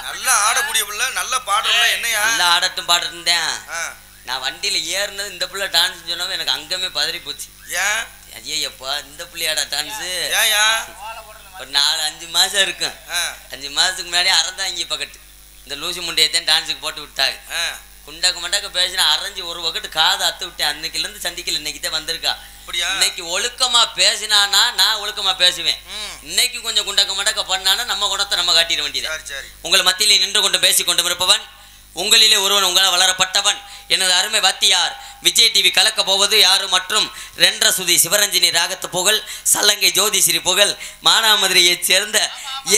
நல்லா ஆடக்கூடிய பிள்ளை, நல்ல பாடுறல, என்னையா நல்லா ஆடட்டும் பாடட்டும் தான். நான் வண்டியில ஏறினது இந்த பிள்ளை டான்ஸ் சொன்னவன் எனக்கு அங்கமே பதறி போச்சு. ஏன் ஐயப்பா இந்த பிள்ளையாடா டான்ஸ்? ஒரு 4-5 மாசம் இருக்கும். 5 மாசத்துக்கு முன்னாடி அறந்தாங்கி பக்கத்து இந்த லூசி முண்டையத்தான் டான்ஸுக்கு போட்டு விட்டாங்க. குண்டாக்கு மண்டாக்க பேசினா அரைஞ்சி ஒரு வக்கட்டு காதை அத்து விட்டேன். அன்னைக்குலேருந்து சந்திக்கல, இன்னைக்குதான் வந்திருக்கா. இன்னைக்கு ஒழுக்கமா பேசினானா நான் ஒழுக்கமா பேசுவேன். இன்னைக்கு கொஞ்சம் குண்டாக்க மண்டாக்க பண்ணானா நம்ம குணத்தை நம்ம காட்டிட வேண்டியது. உங்கள் மத்தியிலே நின்று கொண்டு பேசிக்கொண்டு இருப்பவன் உங்களிலே ஒருவன், உங்களால் வளரப்பட்டவன், எனது அருமை வாத்தியார். விஜய் டிவி கலக்க போவது யாரு மற்றும் ரெண்டர சுதி சிவரஞ்சினி ராகத்து புகழ் சல்லங்கை ஜோதிஸ்ரீ புகழ் மானாமதுரையைச் சேர்ந்த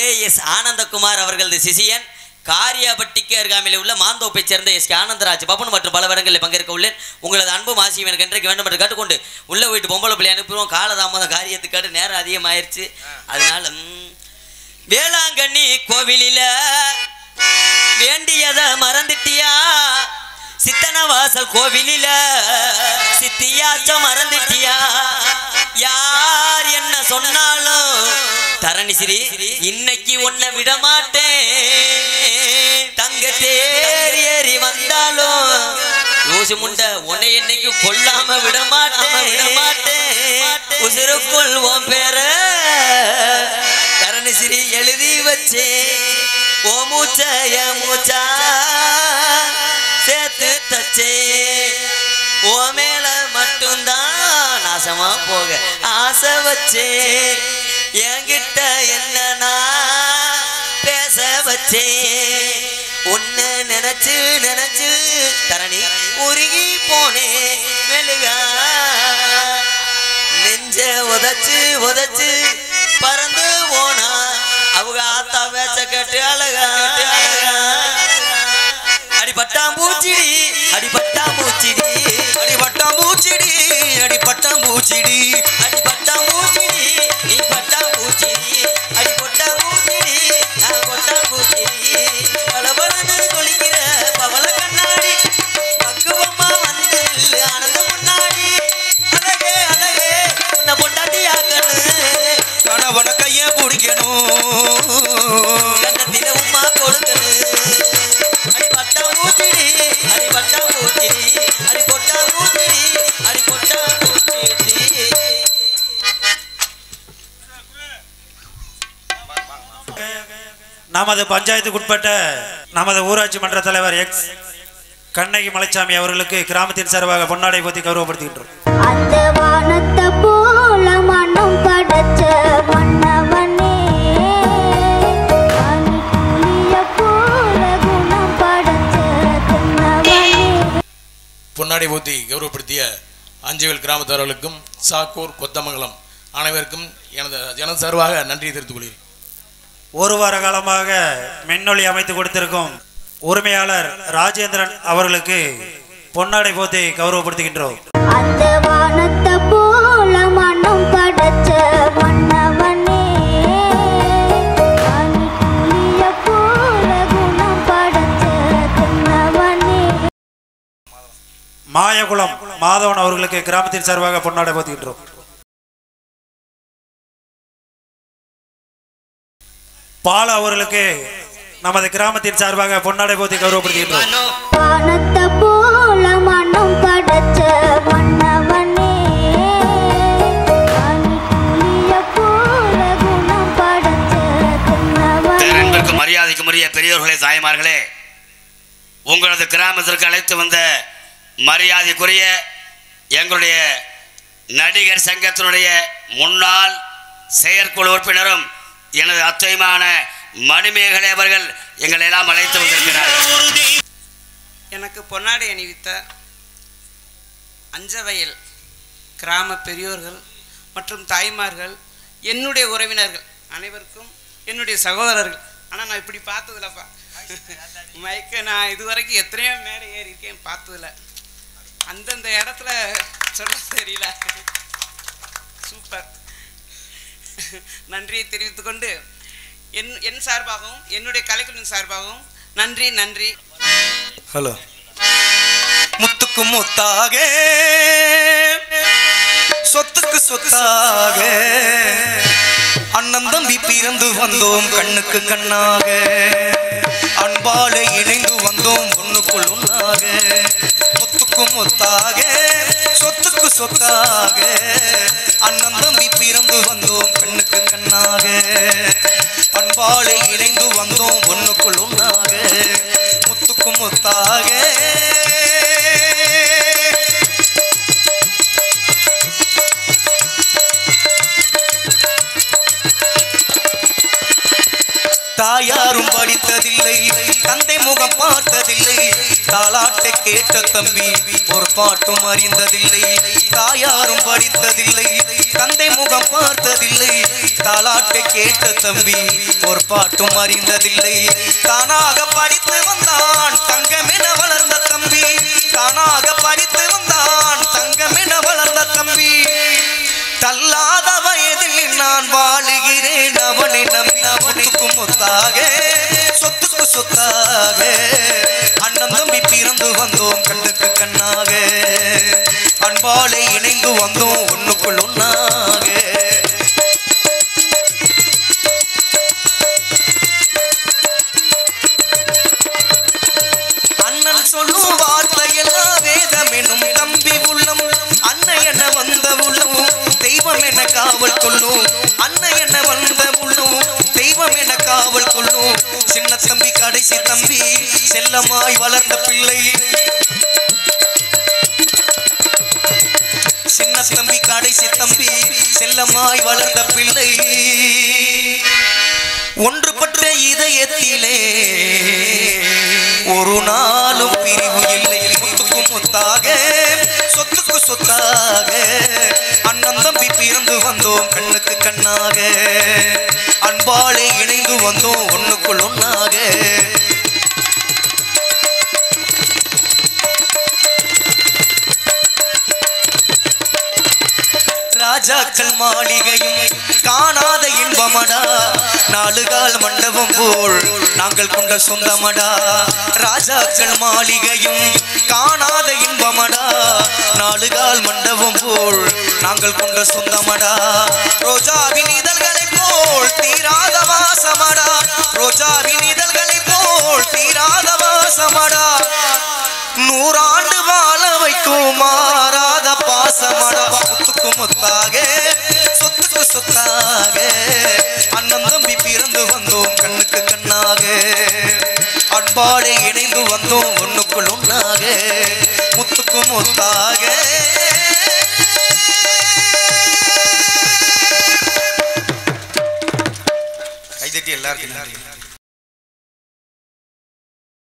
ஏஎஸ் ஆனந்தகுமார் அவர்களது சிசியன். காரியாபட்டிக்கு அருகாமையில் உள்ள மாந்தோப்பை சேர்ந்த எஸ் ஆனந்தராஜ் பப்பன் மற்றும் பல இடங்களில் பங்கேற்க உள்ளேன். உங்களது அன்பும் ஆசையும் எனக்கு என்றைக்கு வேண்டும் என்று கேட்டுக்கொண்டு உள்ள போயிட்டு பொம்பளை பிள்ளை அனுப்புவோம். காலதாமதம் காரியத்துக்காட்டு நேரம் அதிகமாயிருச்சு. அதனால வேளாங்கண்ணி கோவிலில வேண்டியத மறந்துட்டியா? சித்தனவாசல் கோவிலில சித்தியாச்சம் மறந்துட்டியா? யார் என்ன சொன்னாலும் தரணிசிரி இன்னைக்கு உன்னை விட மாட்டேன். தங்க தேர் ஏறி வந்தாலும் யோசி முண்டை உன்னை என்னைக்கு கொல்லாம விட மாட்டேன். உசிருக்குள் உன் பேர தரணிசிரி எழுதி வச்சே. ஓ மூச்சைய மூச்சா சேர்த்து தச்சே. ஓ மேல மட்டும்தான் நாசமா போக ஆசை வச்சே. என்கிட்ட என்னன்னா பேச வச்சே. உன்னை நினைச்சு நினைச்சு தரணி உருகி போனே. மெழுகா நெஞ்ச உதச்சு உதச்சு பறந்து போனா. அவங்க ஆத்தா பேச்ச கேட்டு அழகா அடிபட்டாம்பூச்சிடி அடிபட்டாம்பூச்சிடி அடிபட்டாம்பூச்சிடி அடிபட்டாம்பூச்சிடி அடிபட்டாம்பூச்சிடி நீ பட்டாம்பூச்சிடி அடிபட்டாம்பூச்சிடி நான் கொட்டாம்பூச்சிடி பலபலன்னு கொளிக்கிற பவள கண்ணாடி பக்குவமா வந்து ஆனந்த முன்னாடி. அழகே அழகே உன்னை பொண்டாட்டி ஆக்கணும். கணவன கைய பிடிக்கணும். கண்ணத்தில உமா கொடுக்கணும். அடிபட்டா மூச்சிடி அடிபட்டா மூச்சிடி அடிபட்டா மூச்சிடி அடிபட்டா மூச்சிடி. நமது பஞ்சாயத்துக்குட்பட்ட நமது ஊராட்சி மன்ற தலைவர் எக்ஸ் கண்ணகி மலைச்சாமி அவர்களுக்கு கிராமத்தின் சார்பாக பொன்னாடை போத்தி கௌரவப்படுத்துகின்றோம். அந்த வானத்தை போல மனம் படைச்ச மன்னவனே, அணிபுலிய போல குணம் படைச்ச தென்னவனே. பொன்னாடை போத்தி கௌரவப்படுத்திய அஞ்சுவேல் கிராமத்தார்களுக்கும் சாக்கூர் கொத்தமங்கலம் அனைவருக்கும் எனது சார்பாக நன்றி தெரிவித்துக் கொள்கிறேன். ஒரு வார காலமாக மின்னொளி அமைத்து கொடுத்திருக்கும் உரிமையாளர் ராஜேந்திரன் அவர்களுக்கு பொன்னாடை போத்தி கௌரவப்படுத்துகின்றோம். அந்த வானத்தை போல மனம் படைச்ச மன்னவனே, அணிபுலிய போல குணம் படைச்ச தென்னவனே. மாயகுளம் மாதவன் அவர்களுக்கு கிராமத்தின் சார்பாக பொன்னாடை போத்துகின்றோம். பாலா அவர்களுக்கு நமது கிராமத்தின் சார்பாக பொன்னாடை போத்தி கௌரவப்படுத்துகின்றோம். வானத்தை போல மனம் படைச்ச மன்னவனே, அணிபுலிய போல குணம் படைச்ச தென்னவனே. மரியாதைக்குரிய பெரியோர்களே, தாய்மார்களே, உங்களது கிராமத்திற்கு அழைத்து வந்த மரியாதைக்குரிய எங்களுடைய நடிகர் சங்கத்தினுடைய முன்னாள் செயற்குழு உறுப்பினரும் எனது அத்தைமான மணிமேகலை அவர்கள் எங்களை எல்லாம் அழைத்து வந்திருக்கிறார்கள். எனக்கு பொன்னாடை அணிவித்த அஞ்சவயல் கிராம பெரியோர்கள் மற்றும் தாய்மார்கள், என்னுடைய உறவினர்கள் அனைவருக்கும், என்னுடைய சகோதரர்கள். ஆனால் நான் இப்படி பார்த்ததில்லப்பா, மைக்க நான் இதுவரைக்கும் எத்தனையோ மேடை ஏறி இருக்கேன், பார்த்ததில்ல. அந்தந்த இடத்துல சொல்ல தெரியல. சூப்பர். நன்றியை தெரிவித்துக்கொண்டு என் சார்பாகவும் என்னுடைய கலைக்குழுவின் சார்பாகவும் நன்றி நன்றி. ஹலோ. முத்துக்கும் முத்தாக சொத்தாக அண்ணன் தம்பி பிறந்து வந்தோம் கண்ணுக்கு கண்ணாக அன்பால இணைந்து வந்தோம் ஒண்ணுக்குள் ஒன்னாக முத்துக்கும் முத்தாக சொத்துக்கு சொத்தாக அண்ணன் தம்பி பிறந்து வந்தோம் கண்ணுக்கு கண்ணாக அன்பால இணைந்து வந்தோம் ஒண்ணுக்குள் ஒன்னாக முத்துக்கும் முத்தாக தாயாரும் படித்ததில்லை தந்தை முகம் பார்த்ததில்லை தாலாட்டை கேட்ட தம்பி ஒரு பாட்டும் அறிந்ததில்லை தாயாரும் படித்ததில்லை தந்தை முகம் பார்த்ததில்லை தாலாட்டை கேட்ட தம்பி ஒரு பாட்டும் அறிந்ததில்லை தானாக படித்து வந்தான் தங்கமென வளர்ந்த தம்பி தானாக படித்து வந்தான் தங்கமென வளர்ந்த தம்பி தள்ளாத வயதில் நான் வாழுகிறேன் அவனை நம்பி அவனுக்கும் முத்தாக சொத்துக்கு சொத்தாக அண்ணன் தம்பி பிறந்து வந்தோம் கண்ணுக்கு கண்ணாக அன்பாலே இணைந்து வந்தோம் ஒண்ணுக்குள் ஒன்னாக அண்ணன் சொல்லும் வார்த்தையெல்லாம் வேதம் என்னும் தம்பி உள்ளம் அண்ணன் என்ன வந்த உள்ளம் தெய்வம் என காவல் கொள்ளும் அண்ணன் என்ன வந்த உள்ளம் தெய்வம் என காவல் கொள்ளும் சின்ன தம்பி கடைசி தம்பி செல்லமாய் வளர்ந்த பிள்ளை சின்ன தம்பி கடைசி தம்பி செல்லமாய் வளர்ந்த பிள்ளை ஒன்றுபட்ட இதயத்திலே ஒரு நாளும் பிரிவு இல்லை முத்துக்கும் முத்தாக சொத்துக்கு சொத்தாக அண்ணன் தம்பி பிறந்து வந்தோம் கண்ணுக்கு கண்ணாக அன்பாலே இணைந்து வந்தோம் ஒண்ணுக்குள் ஒன்னாக ராஜாக்கள் மாளிகையும் காணாத இன்பமடா நாலுகால் மண்டபம் போல் நாங்கள் கொண்ட சொந்தமடா ராஜாக்கள் மாளிகையும் காணாத இன்பமடா நாலுகால் மண்டபம் போல் நாங்கள் கொண்ட சொந்தமடா ரோஜாவின் இதழ்களை போல் தீராத வாசமடா ரோஜாவின் இதழ்களை போல் தீராத வாசமடா நூறாண்டு வாழ வைக்கும் மாறாத பாசமடா முத்துக்கு முத்தாக சொத்துக்கு சொத்தாக அண்ணன் தம்பி பிறந்து வந்தோம் கண்ணுக்கு கண்ணாக அன்பாலே இணைந்து வந்தோம் ஒண்ணுக்குள் ஒன்னாக முத்துக்கு முத்தாக